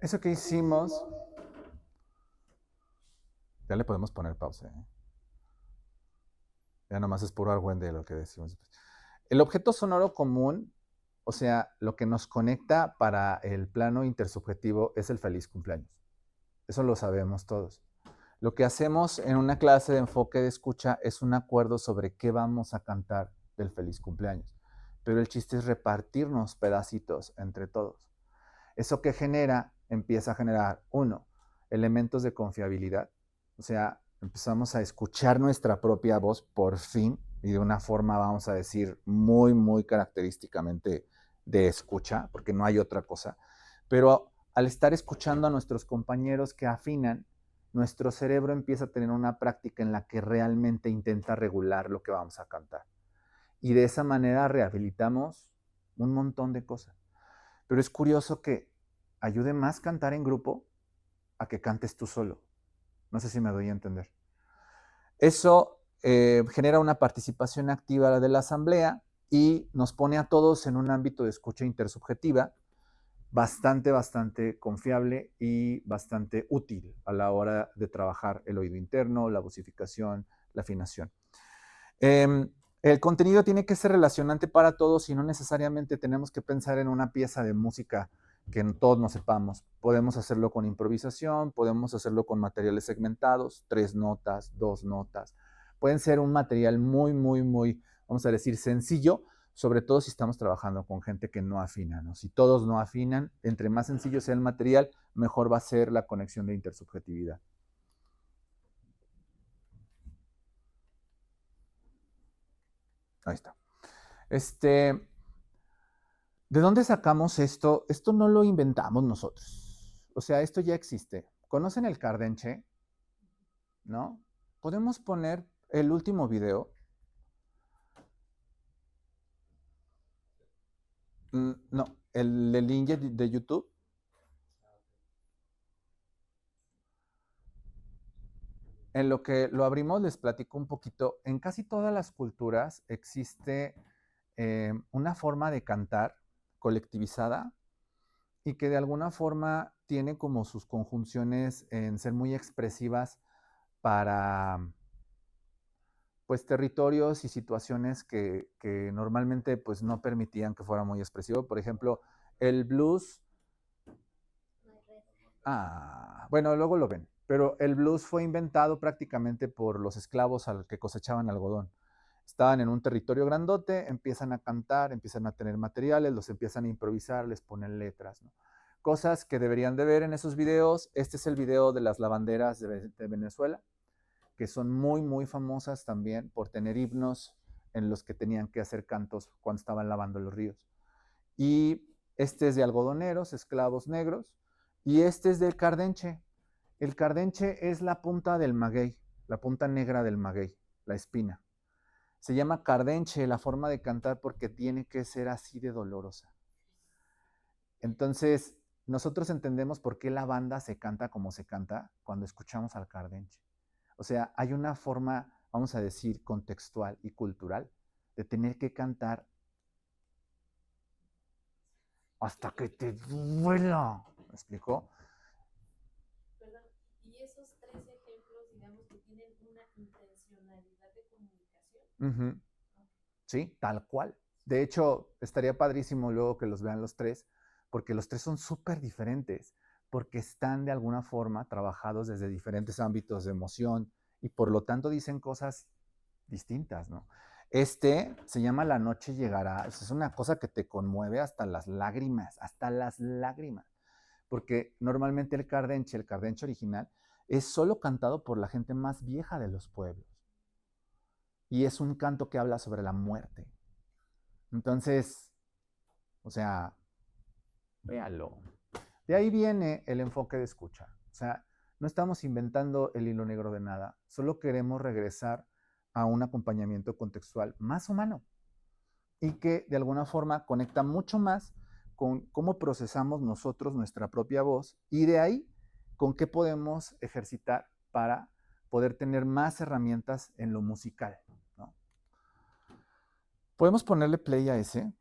Eso que hicimos, ya le podemos poner pausa, Ya nomás es puro argüende lo que decimos. El objeto sonoro común, o sea, lo que nos conecta para el plano intersubjetivo es el feliz cumpleaños. Eso lo sabemos todos. Lo que hacemos en una clase de enfoque de escucha es un acuerdo sobre qué vamos a cantar del feliz cumpleaños. Pero el chiste es repartirnos pedacitos entre todos. Eso que empieza a generar, 1, elementos de confiabilidad. O sea, empezamos a escuchar nuestra propia voz por fin, y de una forma, vamos a decir, muy, muy característicamente de escucha, porque no hay otra cosa. Pero al estar escuchando a nuestros compañeros que afinan, nuestro cerebro empieza a tener una práctica en la que realmente intenta regular lo que vamos a cantar. Y de esa manera rehabilitamos un montón de cosas. Pero es curioso que ayude más cantar en grupo a que cantes tú solo. No sé si me doy a entender. Eso genera una participación activa de la asamblea y nos pone a todos en un ámbito de escucha intersubjetiva bastante confiable y bastante útil a la hora de trabajar el oído interno, la vocificación, la afinación. El contenido tiene que ser relacionante para todos y no necesariamente tenemos que pensar en una pieza de música que todos nos sepamos. Podemos hacerlo con improvisación, podemos hacerlo con materiales segmentados, 3 notas, 2 notas. Pueden ser un material muy, vamos a decir, sencillo, sobre todo si estamos trabajando con gente que no afina, ¿no? Si todos no afinan, entre más sencillo sea el material, mejor va a ser la conexión de intersubjetividad. Ahí está. ¿De dónde sacamos esto? Esto no lo inventamos nosotros. O sea, esto ya existe. ¿Conocen el Cardenche? ¿No? Podemos poner el último video. No, el link de YouTube. En lo que lo abrimos, les platico un poquito. En casi todas las culturas existe una forma de cantar colectivizada y que de alguna forma tiene como sus conjunciones en ser muy expresivas para pues territorios y situaciones que normalmente pues no permitían que fuera muy expresivo. Por ejemplo, el blues. Bueno, luego lo ven. Pero el blues fue inventado prácticamente por los esclavos al que cosechaban algodón. Estaban en un territorio grandote, empiezan a cantar, empiezan a tener materiales, los empiezan a improvisar, les ponen letras, ¿no? Cosas que deberían de ver en esos videos. Este es el video de las lavanderas de Venezuela, que son muy famosas también por tener himnos en los que tenían que hacer cantos cuando estaban lavando los ríos. Y este es de algodoneros, esclavos negros, y este es del cardenche. El cardenche es la punta del maguey, la punta negra del maguey, la espina. Se llama cardenche la forma de cantar porque tiene que ser así de dolorosa. Entonces, nosotros entendemos por qué la banda se canta como se canta cuando escuchamos al cardenche. O sea, hay una forma, vamos a decir, contextual y cultural de tener que cantar hasta que te duela. ¿Me explicó? Perdón, y esos 3 ejemplos, digamos, que tienen una intencionalidad de comunicación. Sí, tal cual. De hecho, estaría padrísimo luego que los vean los 3, porque los 3 son súper diferentes, porque están de alguna forma trabajados desde diferentes ámbitos de emoción y por lo tanto dicen cosas distintas, ¿no? Este se llama La noche llegará. Es una cosa que te conmueve hasta las lágrimas, porque normalmente el cardenche original, es solo cantado por la gente más vieja de los pueblos. Y es un canto que habla sobre la muerte. Entonces, o sea, véalo. De ahí viene el enfoque de escucha. O sea, no estamos inventando el hilo negro de nada, solo queremos regresar a un acompañamiento contextual más humano y que de alguna forma conecta mucho más con cómo procesamos nosotros nuestra propia voz y de ahí con qué podemos ejercitar para poder tener más herramientas en lo musical, ¿no? ¿Podemos ponerle play a ese?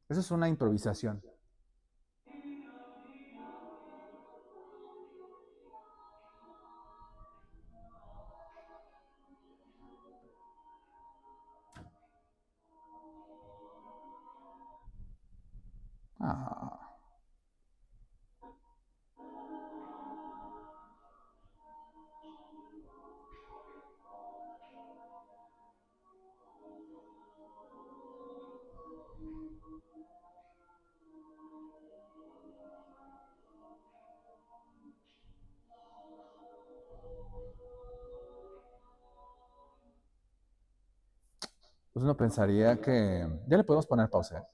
Eso es una improvisación. Ah. pues uno pensaría que ya le podemos poner pausa, ¿eh?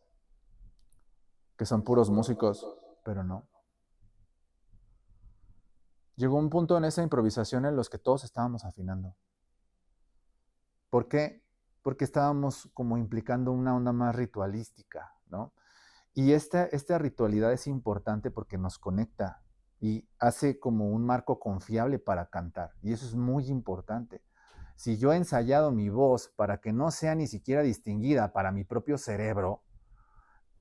Que son puros músicos, pero no. Llegó un punto en esa improvisación en los que todos estábamos afinando. ¿Por qué? Porque estábamos como implicando una onda más ritualística, ¿no? Y esta ritualidad es importante porque nos conecta y hace como un marco confiable para cantar. Y eso es muy importante. Si yo he ensayado mi voz para que no sea ni siquiera distinguida para mi propio cerebro,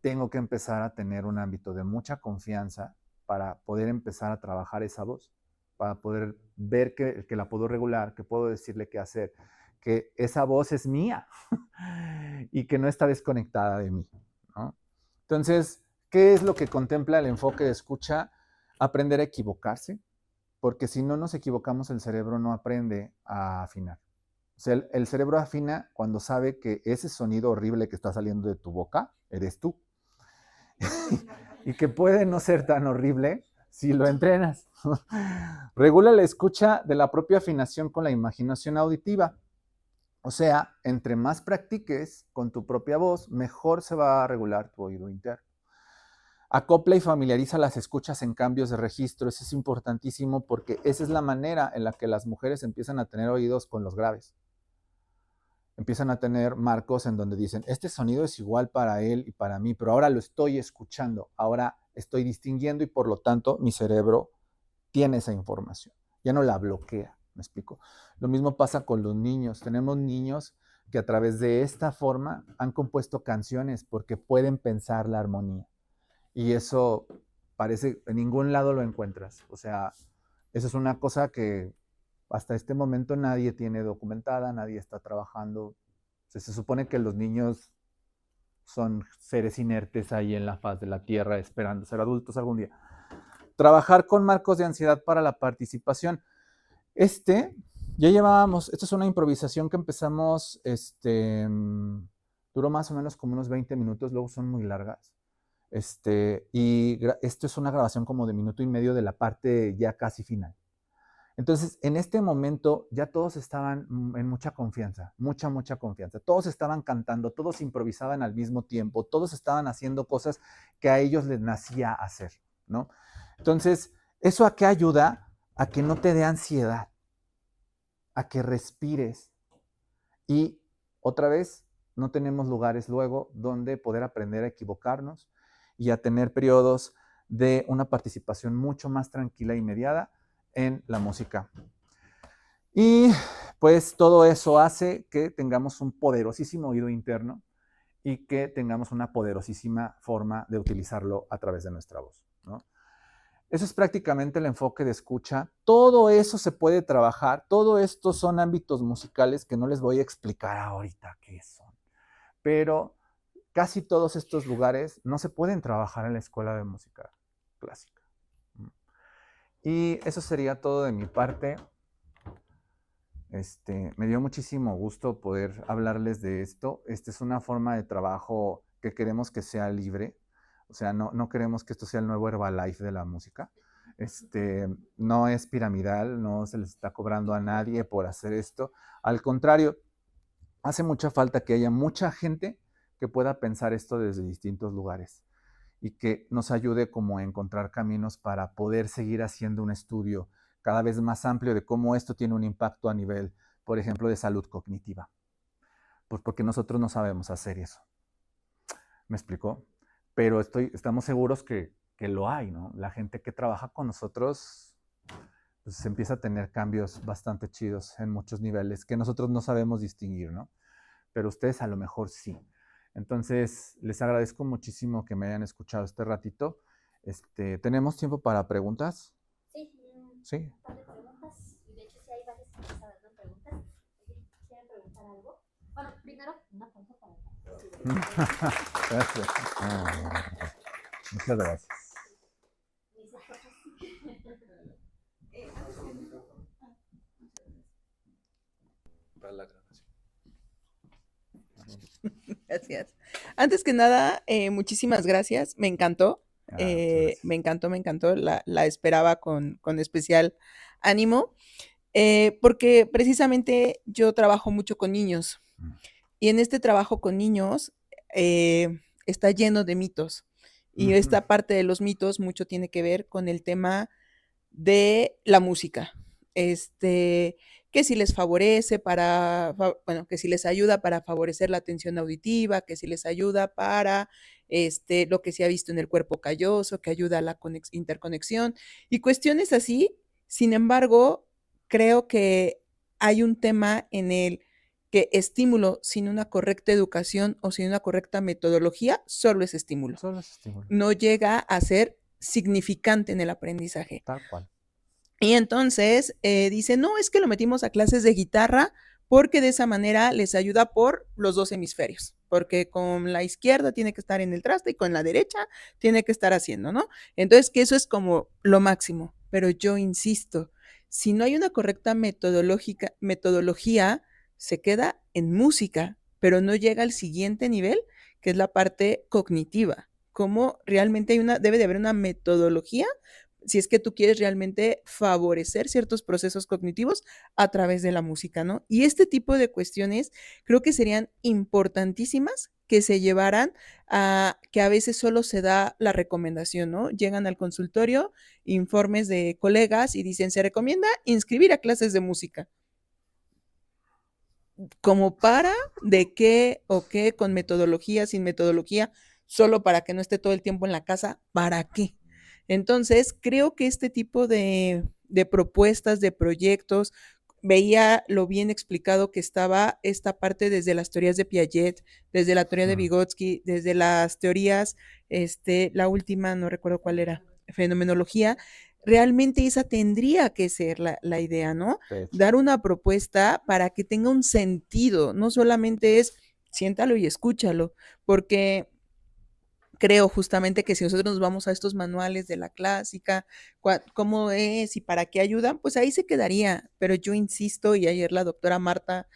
tengo que empezar a tener un ámbito de mucha confianza para poder empezar a trabajar esa voz, para poder ver que la puedo regular, que puedo decirle qué hacer, que esa voz es mía y que no está desconectada de mí, ¿no? Entonces, ¿qué es lo que contempla el enfoque de escucha? Aprender a equivocarse, porque si no nos equivocamos, el cerebro no aprende a afinar. O sea, el cerebro afina cuando sabe que ese sonido horrible que está saliendo de tu boca eres tú. Y que puede no ser tan horrible si lo entrenas. Regula la escucha de la propia afinación con la imaginación auditiva. O sea, entre más practiques con tu propia voz, mejor se va a regular tu oído interno. Acopla y familiariza las escuchas en cambios de registro. Eso es importantísimo porque esa es la manera en la que las mujeres empiezan a tener oídos con los graves. Empiezan a tener marcos en donde dicen, este sonido es igual para él y para mí, pero ahora lo estoy escuchando, ahora estoy distinguiendo y por lo tanto mi cerebro tiene esa información, ya no la bloquea, ¿me explico? Lo mismo pasa con los niños. Tenemos niños que a través de esta forma han compuesto canciones porque pueden pensar la armonía. Y eso parece, en ningún lado lo encuentras. O sea, eso es una cosa que hasta este momento nadie tiene documentada, nadie está trabajando. O sea, se supone que los niños son seres inertes ahí en la faz de la tierra esperando ser adultos algún día. Trabajar con marcos de ansiedad para la participación. Ya llevábamos, esto es una improvisación que empezamos, duró más o menos como unos 20 minutos, luego son muy largas. Y esto es una grabación como de minuto y medio de la parte ya casi final. Entonces, en este momento ya todos estaban en mucha confianza, mucha confianza. Todos estaban cantando, todos improvisaban al mismo tiempo, todos estaban haciendo cosas que a ellos les nacía hacer, ¿no? Entonces, ¿eso a qué ayuda? A que no te dé ansiedad, a que respires. Y otra vez, no tenemos lugares luego donde poder aprender a equivocarnos y a tener periodos de una participación mucho más tranquila y mediada en la música. Y pues todo eso hace que tengamos un poderosísimo oído interno y que tengamos una poderosísima forma de utilizarlo a través de nuestra voz, ¿no? Eso es prácticamente el enfoque de escucha. Todo eso se puede trabajar. Todo esto son ámbitos musicales que no les voy a explicar ahorita qué son. Pero casi todos estos lugares no se pueden trabajar en la escuela de música clásica. Y eso sería todo de mi parte. Me dio muchísimo gusto poder hablarles de esto. Esta es una forma de trabajo que queremos que sea libre. O sea, no queremos que esto sea el nuevo Herbalife de la música. No es piramidal, no se les está cobrando a nadie por hacer esto. Al contrario, hace mucha falta que haya mucha gente que pueda pensar esto desde distintos lugares y que nos ayude como a encontrar caminos para poder seguir haciendo un estudio cada vez más amplio de cómo esto tiene un impacto a nivel, por ejemplo, de salud cognitiva. Pues porque nosotros no sabemos hacer eso. ¿Me explicó? Pero estamos seguros que lo hay, ¿no? La gente que trabaja con nosotros pues empieza a tener cambios bastante chidos en muchos niveles que nosotros no sabemos distinguir, ¿no? Pero ustedes a lo mejor sí. Entonces, les agradezco muchísimo que me hayan escuchado este ratito. ¿Tenemos tiempo para preguntas? Sí. Sí. Un par de preguntas. Y de hecho, sí hay varias personas dando preguntas. ¿Quieren preguntar algo? Bueno, primero, una pregunta para Gracias. Muchas gracias. Para la grabación. Gracias. Antes que nada, muchísimas gracias. Me encantó. Gracias. Me encantó. La esperaba con especial ánimo. Porque precisamente yo trabajo mucho con niños. Y en este trabajo con niños está lleno de mitos. Y Ujú. esta parte de los mitos mucho tiene que ver con el tema de la música. Que si les favorece bueno, que si les ayuda para favorecer la atención auditiva, que si les ayuda para lo que se ha visto en el cuerpo calloso, que ayuda a la interconexión y cuestiones así. Sin embargo, creo que hay un tema en el que estímulo sin una correcta educación o sin una correcta metodología solo es estímulo. Solo es estímulo. No llega a ser significante en el aprendizaje. Tal cual. Y entonces dice, no, es que lo metimos a clases de guitarra porque de esa manera les ayuda por los dos hemisferios, porque con la izquierda tiene que estar en el traste y con la derecha tiene que estar haciendo, ¿no? Entonces, que eso es como lo máximo, pero yo insisto, si no hay una correcta metodología, se queda en música, pero no llega al siguiente nivel, que es la parte cognitiva, como realmente debe de haber una metodología si es que tú quieres realmente favorecer ciertos procesos cognitivos a través de la música, ¿no? Y este tipo de cuestiones creo que serían importantísimas que se llevaran a que a veces solo se da la recomendación, ¿no? Llegan al consultorio informes de colegas y dicen, se recomienda inscribir a clases de música. Como para, de qué o qué, con metodología, sin metodología, solo para que no esté todo el tiempo en la casa, ¿para qué? Entonces, creo que este tipo de propuestas, de proyectos, veía lo bien explicado que estaba esta parte desde las teorías de Piaget, desde la teoría de Vygotsky, desde las teorías, la última, no recuerdo cuál era, fenomenología. Realmente esa tendría que ser la idea, ¿no? Dar una propuesta para que tenga un sentido, no solamente es siéntalo y escúchalo, porque creo justamente que si nosotros nos vamos a estos manuales de la clásica, cómo es y para qué ayudan, pues ahí se quedaría. Pero yo insisto, y ayer la doctora Marta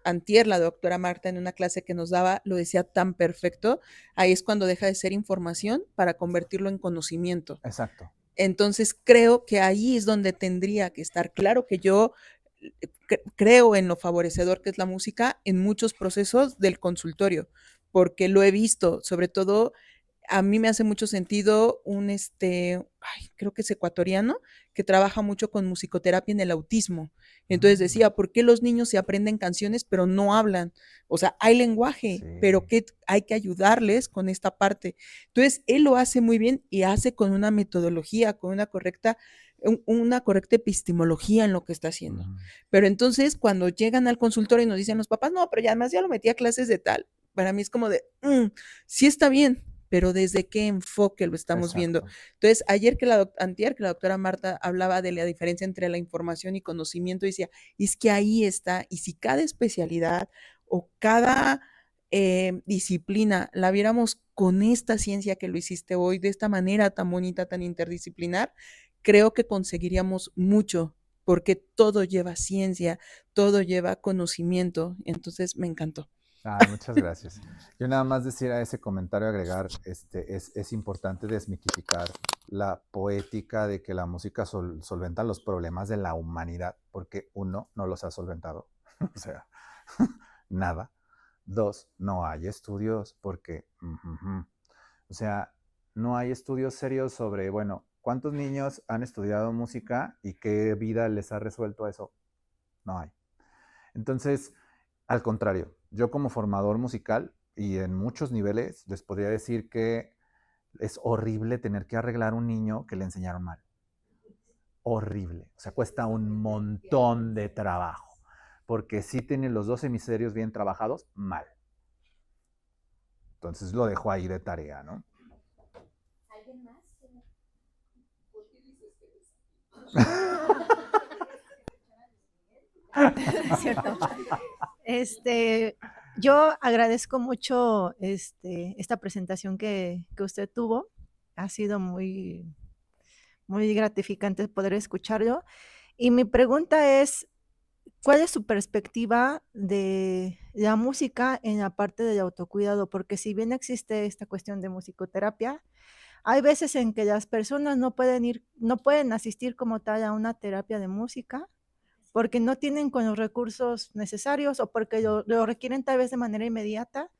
en una clase que nos daba, lo decía tan perfecto, ahí es cuando deja de ser información para convertirlo en conocimiento. Exacto. Entonces creo que ahí es donde tendría que estar. Claro que yo creo en lo favorecedor que es la música en muchos procesos del consultorio, porque lo he visto, sobre todo a mí me hace mucho sentido creo que es ecuatoriano, que trabaja mucho con musicoterapia en el autismo. Entonces decía, ¿por qué los niños se aprenden canciones pero no hablan? O sea, hay lenguaje, Sí. pero que hay que ayudarles con esta parte. Entonces, él lo hace muy bien y hace con una metodología, con una correcta epistemología en lo que está haciendo. Pero entonces, cuando llegan al consultorio y nos dicen los papás, no, pero ya además ya lo metí a clases de tal, para mí es como de, sí está bien, pero desde qué enfoque lo estamos viendo. Entonces, antier que la doctora Marta hablaba de la diferencia entre la información y conocimiento, decía, es que ahí está, y si cada especialidad o cada disciplina la viéramos con esta ciencia que lo hiciste hoy, de esta manera tan bonita, tan interdisciplinar, creo que conseguiríamos mucho, porque todo lleva ciencia, todo lleva conocimiento, entonces me encantó. Muchas gracias. Yo nada más decir a ese comentario, agregar, es importante desmitificar la poética de que la música solventa los problemas de la humanidad, porque uno, no los ha solventado, o sea, nada. Dos, no hay estudios porque, o sea, no hay estudios serios sobre, bueno, ¿cuántos niños han estudiado música y qué vida les ha resuelto eso? No hay. Entonces, al contrario, yo como formador musical y en muchos niveles les podría decir que es horrible tener que arreglar un niño que le enseñaron mal. Horrible. O sea, cuesta un montón de trabajo. Porque sí tienen los dos hemisferios bien trabajados, mal. Entonces lo dejo ahí de tarea, ¿no? ¿Alguien más? ¿Por qué dices que Cierto. Yo agradezco mucho esta presentación que usted tuvo. Ha sido muy, muy gratificante poder escucharlo. Y mi pregunta es, ¿cuál es su perspectiva de la música en la parte del autocuidado? Porque si bien existe esta cuestión de musicoterapia, hay veces en que las personas no pueden asistir como tal a una terapia de música porque no tienen con los recursos necesarios o porque lo requieren tal vez de manera inmediata.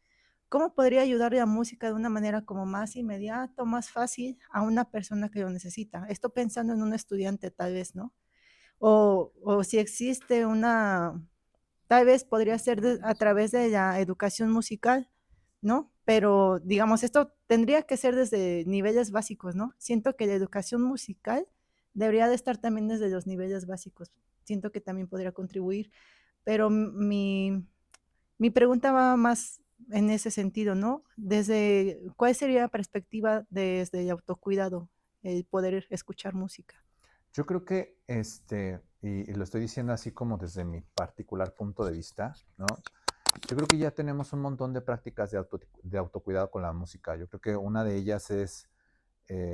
¿Cómo podría ayudar la música de una manera como más inmediata o más fácil a una persona que lo necesita? Esto pensando en un estudiante tal vez, ¿no? O si existe tal vez podría ser a través de la educación musical, ¿no? Pero digamos, esto tendría que ser desde niveles básicos, ¿no? Siento que la educación musical debería de estar también desde los niveles básicos. Siento que también podría contribuir, pero mi pregunta va más en ese sentido, ¿no? ¿Cuál sería la perspectiva desde el autocuidado, el poder escuchar música? Yo creo que, y lo estoy diciendo así como desde mi particular punto de vista, ¿no? Yo creo que ya tenemos un montón de prácticas de autocuidado con la música. Yo creo que una de ellas es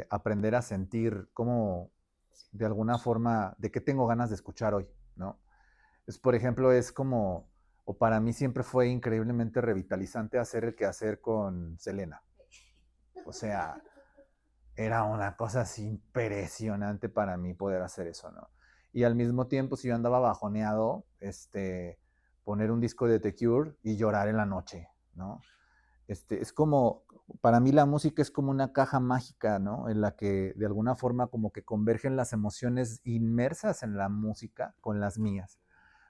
aprender a sentir cómo, de alguna forma, de qué tengo ganas de escuchar hoy, ¿no? Por ejemplo, es como, o para mí siempre fue increíblemente revitalizante hacer el quehacer con Selena. O sea, era una cosa así impresionante para mí poder hacer eso, ¿no? Y al mismo tiempo, si yo andaba bajoneado, poner un disco de The Cure y llorar en la noche, ¿no? Es como, para mí la música es como una caja mágica, ¿no? En la que de alguna forma como que convergen las emociones inmersas en la música con las mías.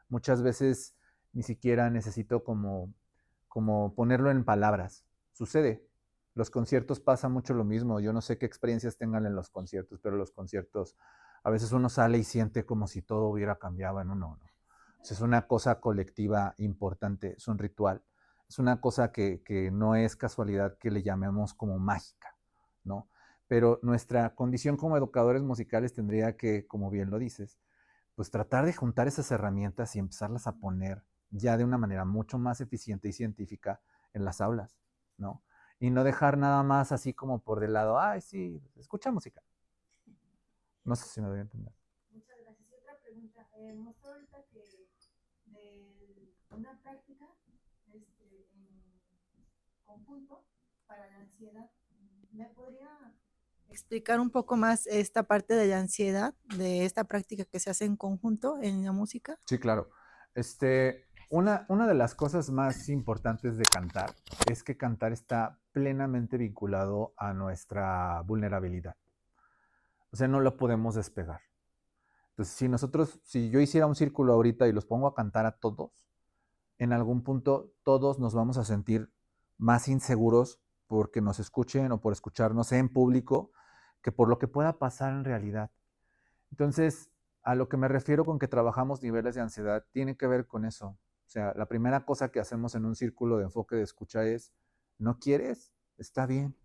Muchas veces ni siquiera necesito como ponerlo en palabras. Sucede. Los conciertos pasa mucho lo mismo. Yo no sé qué experiencias tengan en los conciertos, pero los conciertos, a veces uno sale y siente como si todo hubiera cambiado en uno, ¿no? O sea, es una cosa colectiva importante, es un ritual. Es una cosa que no es casualidad que le llamemos como mágica, ¿no? Pero nuestra condición como educadores musicales tendría que, como bien lo dices, pues tratar de juntar esas herramientas y empezarlas a poner ya de una manera mucho más eficiente y científica en las aulas, ¿no? Y no dejar nada más así como por del lado, ay, sí, escucha música. No sé si me doy a entender. Muchas gracias. Y otra pregunta, mostró ahorita que de una práctica en conjunto para la ansiedad, ¿me podría Explicar un poco más esta parte de la ansiedad, de esta práctica que se hace en conjunto en la música? Sí, claro. Una de las cosas más importantes de cantar es que cantar está plenamente vinculado a nuestra vulnerabilidad. O sea, no lo podemos despegar. Entonces, si yo hiciera un círculo ahorita y los pongo a cantar a todos, en algún punto todos nos vamos a sentir más inseguros porque nos escuchen o por escucharnos en público que por lo que pueda pasar en realidad. Entonces, a lo que me refiero con que trabajamos niveles de ansiedad tiene que ver con eso. O sea, la primera cosa que hacemos en un círculo de enfoque de escucha es, ¿no quieres? Está bien.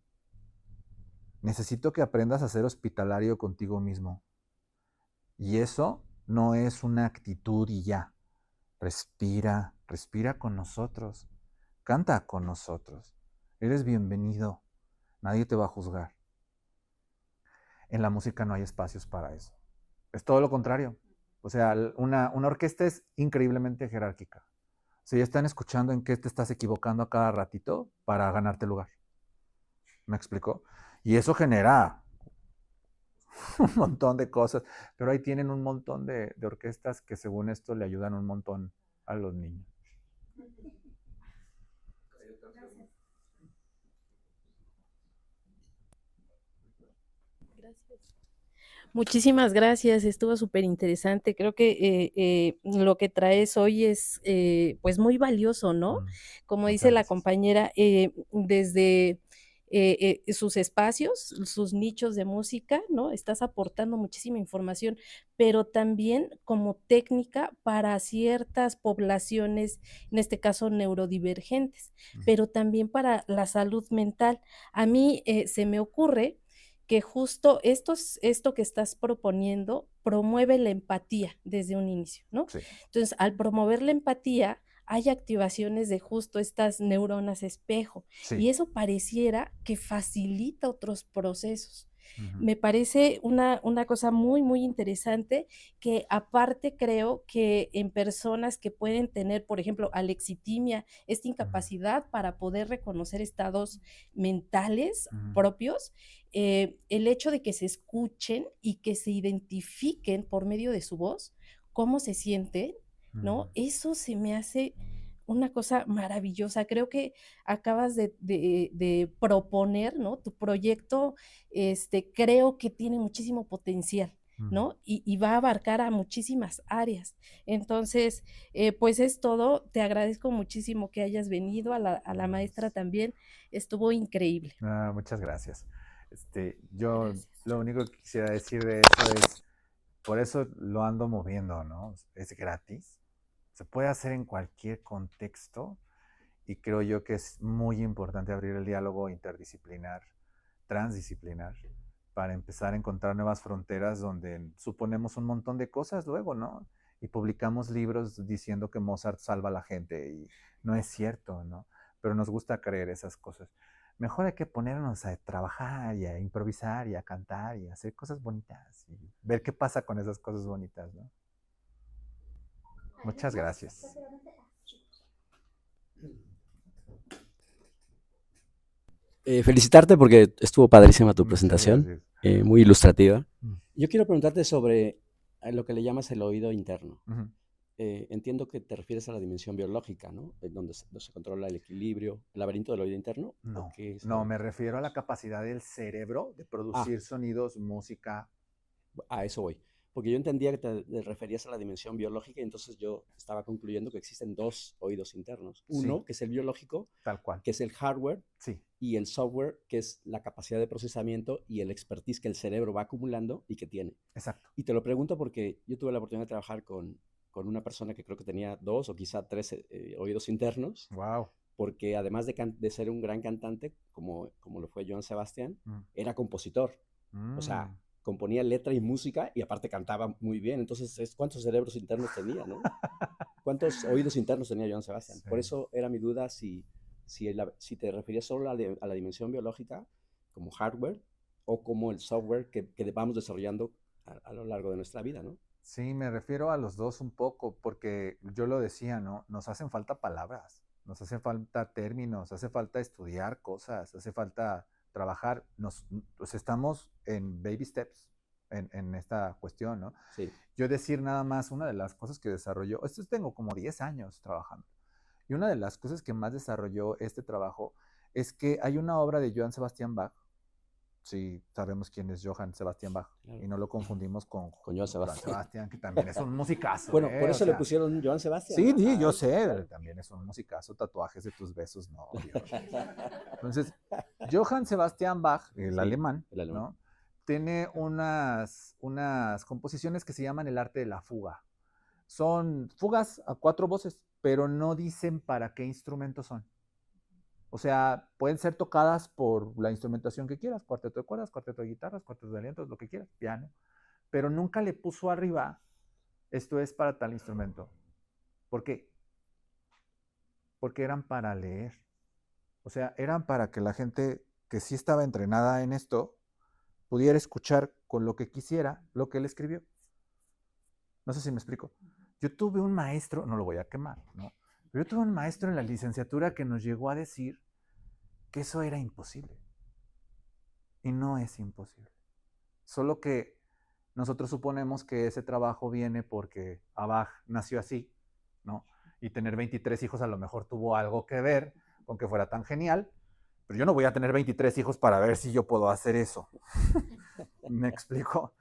Necesito que aprendas a ser hospitalario contigo mismo. Y eso no es una actitud y ya. Respira, respira con nosotros. Canta con nosotros. Eres bienvenido. Nadie te va a juzgar. En la música no hay espacios para eso. Es todo lo contrario. O sea, una orquesta es increíblemente jerárquica. O sea, ya están escuchando en qué te estás equivocando a cada ratito para ganarte lugar. ¿Me explico? Y eso genera un montón de cosas. Pero ahí tienen un montón de orquestas que según esto le ayudan un montón a los niños. Muchísimas gracias, estuvo súper interesante. Creo que lo que traes hoy es pues muy valioso, ¿no? Como dice la compañera, desde sus espacios, sus nichos de música, ¿no? Estás aportando muchísima información, pero también como técnica para ciertas poblaciones, en este caso neurodivergentes, pero también para la salud mental. A mí se me ocurre que justo esto que estás proponiendo promueve la empatía desde un inicio, ¿no? Sí. Entonces, al promover la empatía, hay activaciones de justo estas neuronas espejo, Sí. y eso pareciera que facilita otros procesos. Ujú. Me parece una cosa muy, muy interesante que aparte creo que en personas que pueden tener, por ejemplo, alexitimia, esta incapacidad para poder reconocer estados mentales propios, el hecho de que se escuchen y que se identifiquen por medio de su voz cómo se sienten, ¿no? Eso se me hace una cosa maravillosa. Creo que acabas de proponer, ¿no? Tu proyecto, creo que tiene muchísimo potencial, ¿no? Y va a abarcar a muchísimas áreas. Entonces, pues es todo. Te agradezco muchísimo que hayas venido, a la maestra también. Estuvo increíble. Muchas gracias. Yo Gracias. lo único que quisiera decir de eso es, por eso lo ando moviendo, ¿no? Es gratis, se puede hacer en cualquier contexto y creo yo que es muy importante abrir el diálogo interdisciplinar, transdisciplinar, para empezar a encontrar nuevas fronteras donde suponemos un montón de cosas luego, ¿no? Y publicamos libros diciendo que Mozart salva a la gente y no es cierto, ¿no? Pero nos gusta creer esas cosas. Mejor hay que ponernos a trabajar y a improvisar y a cantar y a hacer cosas bonitas y ver qué pasa con esas cosas bonitas, ¿no? Muchas gracias. Felicitarte porque estuvo padrísima tu Muchas presentación, gracias. muy ilustrativa. Mm. Yo quiero preguntarte sobre lo que le llamas el oído interno. Ujú. Entiendo que te refieres a la dimensión biológica, ¿no? Donde se controla el equilibrio, el laberinto del oído interno. No, ¿O qué es no, lo- me refiero a la capacidad del cerebro de producir sonidos, música. A eso voy. Porque yo entendía que te referías a la dimensión biológica y entonces yo estaba concluyendo que existen dos oídos internos. Uno, Sí, que es el biológico, tal cual. que es el hardware, Sí, y el software, que es la capacidad de procesamiento y el expertise que el cerebro va acumulando y que tiene. exacto. Y te lo pregunto porque yo tuve la oportunidad de trabajar con una persona que creo que tenía 2 o quizá 3 oídos internos, Wow. porque además de ser un gran cantante, como lo fue Joan Sebastián, era compositor. O sea, componía letra y música y aparte cantaba muy bien. Entonces, ¿cuántos cerebros internos tenía, no? ¿Cuántos oídos internos tenía Joan Sebastián? Por Sí. eso era mi duda si te referías solo a la dimensión biológica como hardware o como el software que vamos desarrollando a lo largo de nuestra vida, ¿no? Sí, me refiero a los dos un poco, porque yo lo decía, ¿no? Nos hacen falta palabras, nos hacen falta términos, hace falta estudiar cosas, hace falta trabajar. Pues estamos en baby steps en esta cuestión, ¿no? Sí. Yo decir nada más, una de las cosas que desarrolló, esto tengo como 10 años trabajando, y una de las cosas que más desarrolló este trabajo es que hay una obra de Johann Sebastian Bach. Sí, sabemos quién es Johann Sebastian Bach, Claro. y no lo confundimos con Joan Sebastián. Que también es un musicazo. Bueno, por O eso le sea, pusieron Joan Sebastián, sí, ¿no? sí, yo Ay, sé, claro. también es un musicazo, tatuajes de tus besos, no. Entonces, Johann Sebastian Bach, el Sí, alemán, el alemán. ¿no? Tiene unas composiciones que se llaman el arte de la fuga. Son fugas a 4 voces, pero no dicen para qué instrumentos son. O sea, pueden ser tocadas por la instrumentación que quieras, cuarteto de cuerdas, cuarteto de guitarras, cuarteto de vientos, lo que quieras, piano. Pero nunca le puso arriba, esto es para tal instrumento. ¿Por qué? Porque eran para leer. O sea, eran para que la gente que sí estaba entrenada en esto pudiera escuchar con lo que quisiera lo que él escribió. No sé si me explico. Yo tuve un maestro, no lo voy a quemar, ¿no? Pero yo tuve un maestro en la licenciatura que nos llegó a decir que eso era imposible. Y no es imposible. Solo que nosotros suponemos que ese trabajo viene porque Bach nació así, ¿no? Y tener 23 hijos a lo mejor tuvo algo que ver con que fuera tan genial, pero yo no voy a tener 23 hijos para ver si yo puedo hacer eso. ¿Me explico?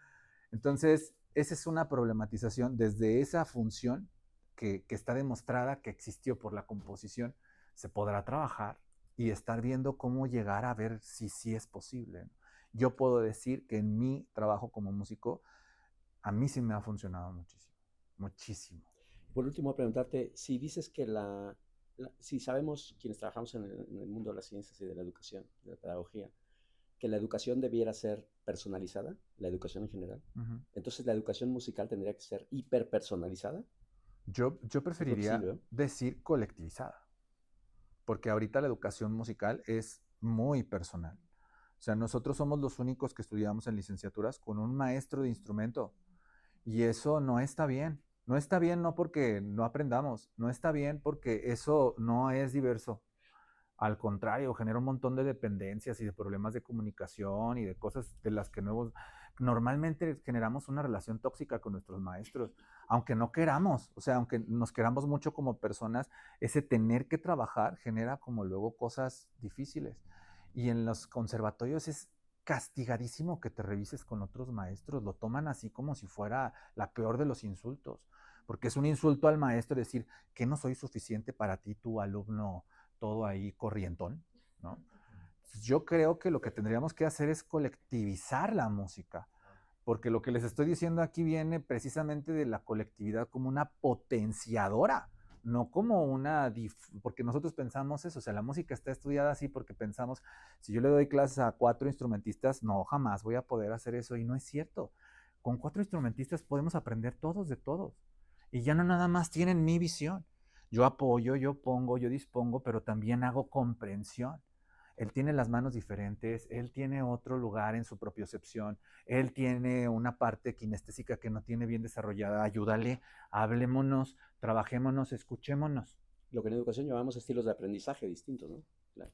Entonces, esa es una problematización desde esa función que está demostrada que existió por la composición. Se podrá trabajar y estar viendo cómo llegar a ver si sí es posible. Yo puedo decir que en mi trabajo como músico, a mí sí me ha funcionado muchísimo, muchísimo. Por último, preguntarte, si dices que si sabemos quienes trabajamos en el mundo de las ciencias y de la educación, de la pedagogía, que la educación debiera ser personalizada, la educación en general, entonces la educación musical tendría que ser hiperpersonalizada. Yo preferiría decir colectivizada, porque ahorita la educación musical es muy personal. O sea, nosotros somos los únicos que estudiamos en licenciaturas con un maestro de instrumento, y eso no está bien. No está bien no porque no aprendamos, no está bien porque eso no es diverso. Al contrario, genera un montón de dependencias y de problemas de comunicación y de cosas de las que normalmente generamos una relación tóxica con nuestros maestros, aunque no queramos, o sea, aunque nos queramos mucho como personas, ese tener que trabajar genera como luego cosas difíciles. Y en los conservatorios es castigadísimo que te revises con otros maestros, lo toman así como si fuera la peor de los insultos, porque es un insulto al maestro decir que no soy suficiente para ti, tu alumno, todo ahí corrientón, ¿no? Yo creo que lo que tendríamos que hacer es colectivizar la música, porque lo que les estoy diciendo aquí viene precisamente de la colectividad como una potenciadora, no como porque nosotros pensamos eso, o sea, la música está estudiada así porque pensamos, si yo le doy clases a 4 instrumentistas, no, jamás voy a poder hacer eso, y no es cierto. Con 4 instrumentistas podemos aprender todos de todos, y ya no nada más tienen mi visión. Yo apoyo, yo pongo, yo dispongo, pero también hago comprensión. Él tiene las manos diferentes, él tiene otro lugar en su propiocepción, él tiene una parte kinestésica que no tiene bien desarrollada. Ayúdale, hablémonos, trabajémonos, escuchémonos. Lo que en educación llamamos estilos de aprendizaje distintos, ¿no? Claro.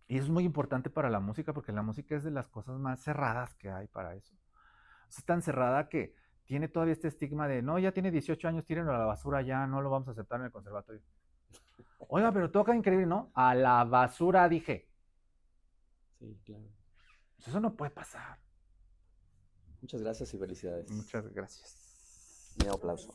Y eso es muy importante para la música, porque la música es de las cosas más cerradas que hay para eso. O sea, es tan cerrada que tiene todavía este estigma de, no, ya tiene 18 años, tírenlo a la basura, ya no lo vamos a aceptar en el conservatorio. Oiga, pero toca increíble, ¿no? A la basura, dije. Sí, claro. Pues eso no puede pasar. Muchas gracias y felicidades. Muchas gracias. Mi aplauso.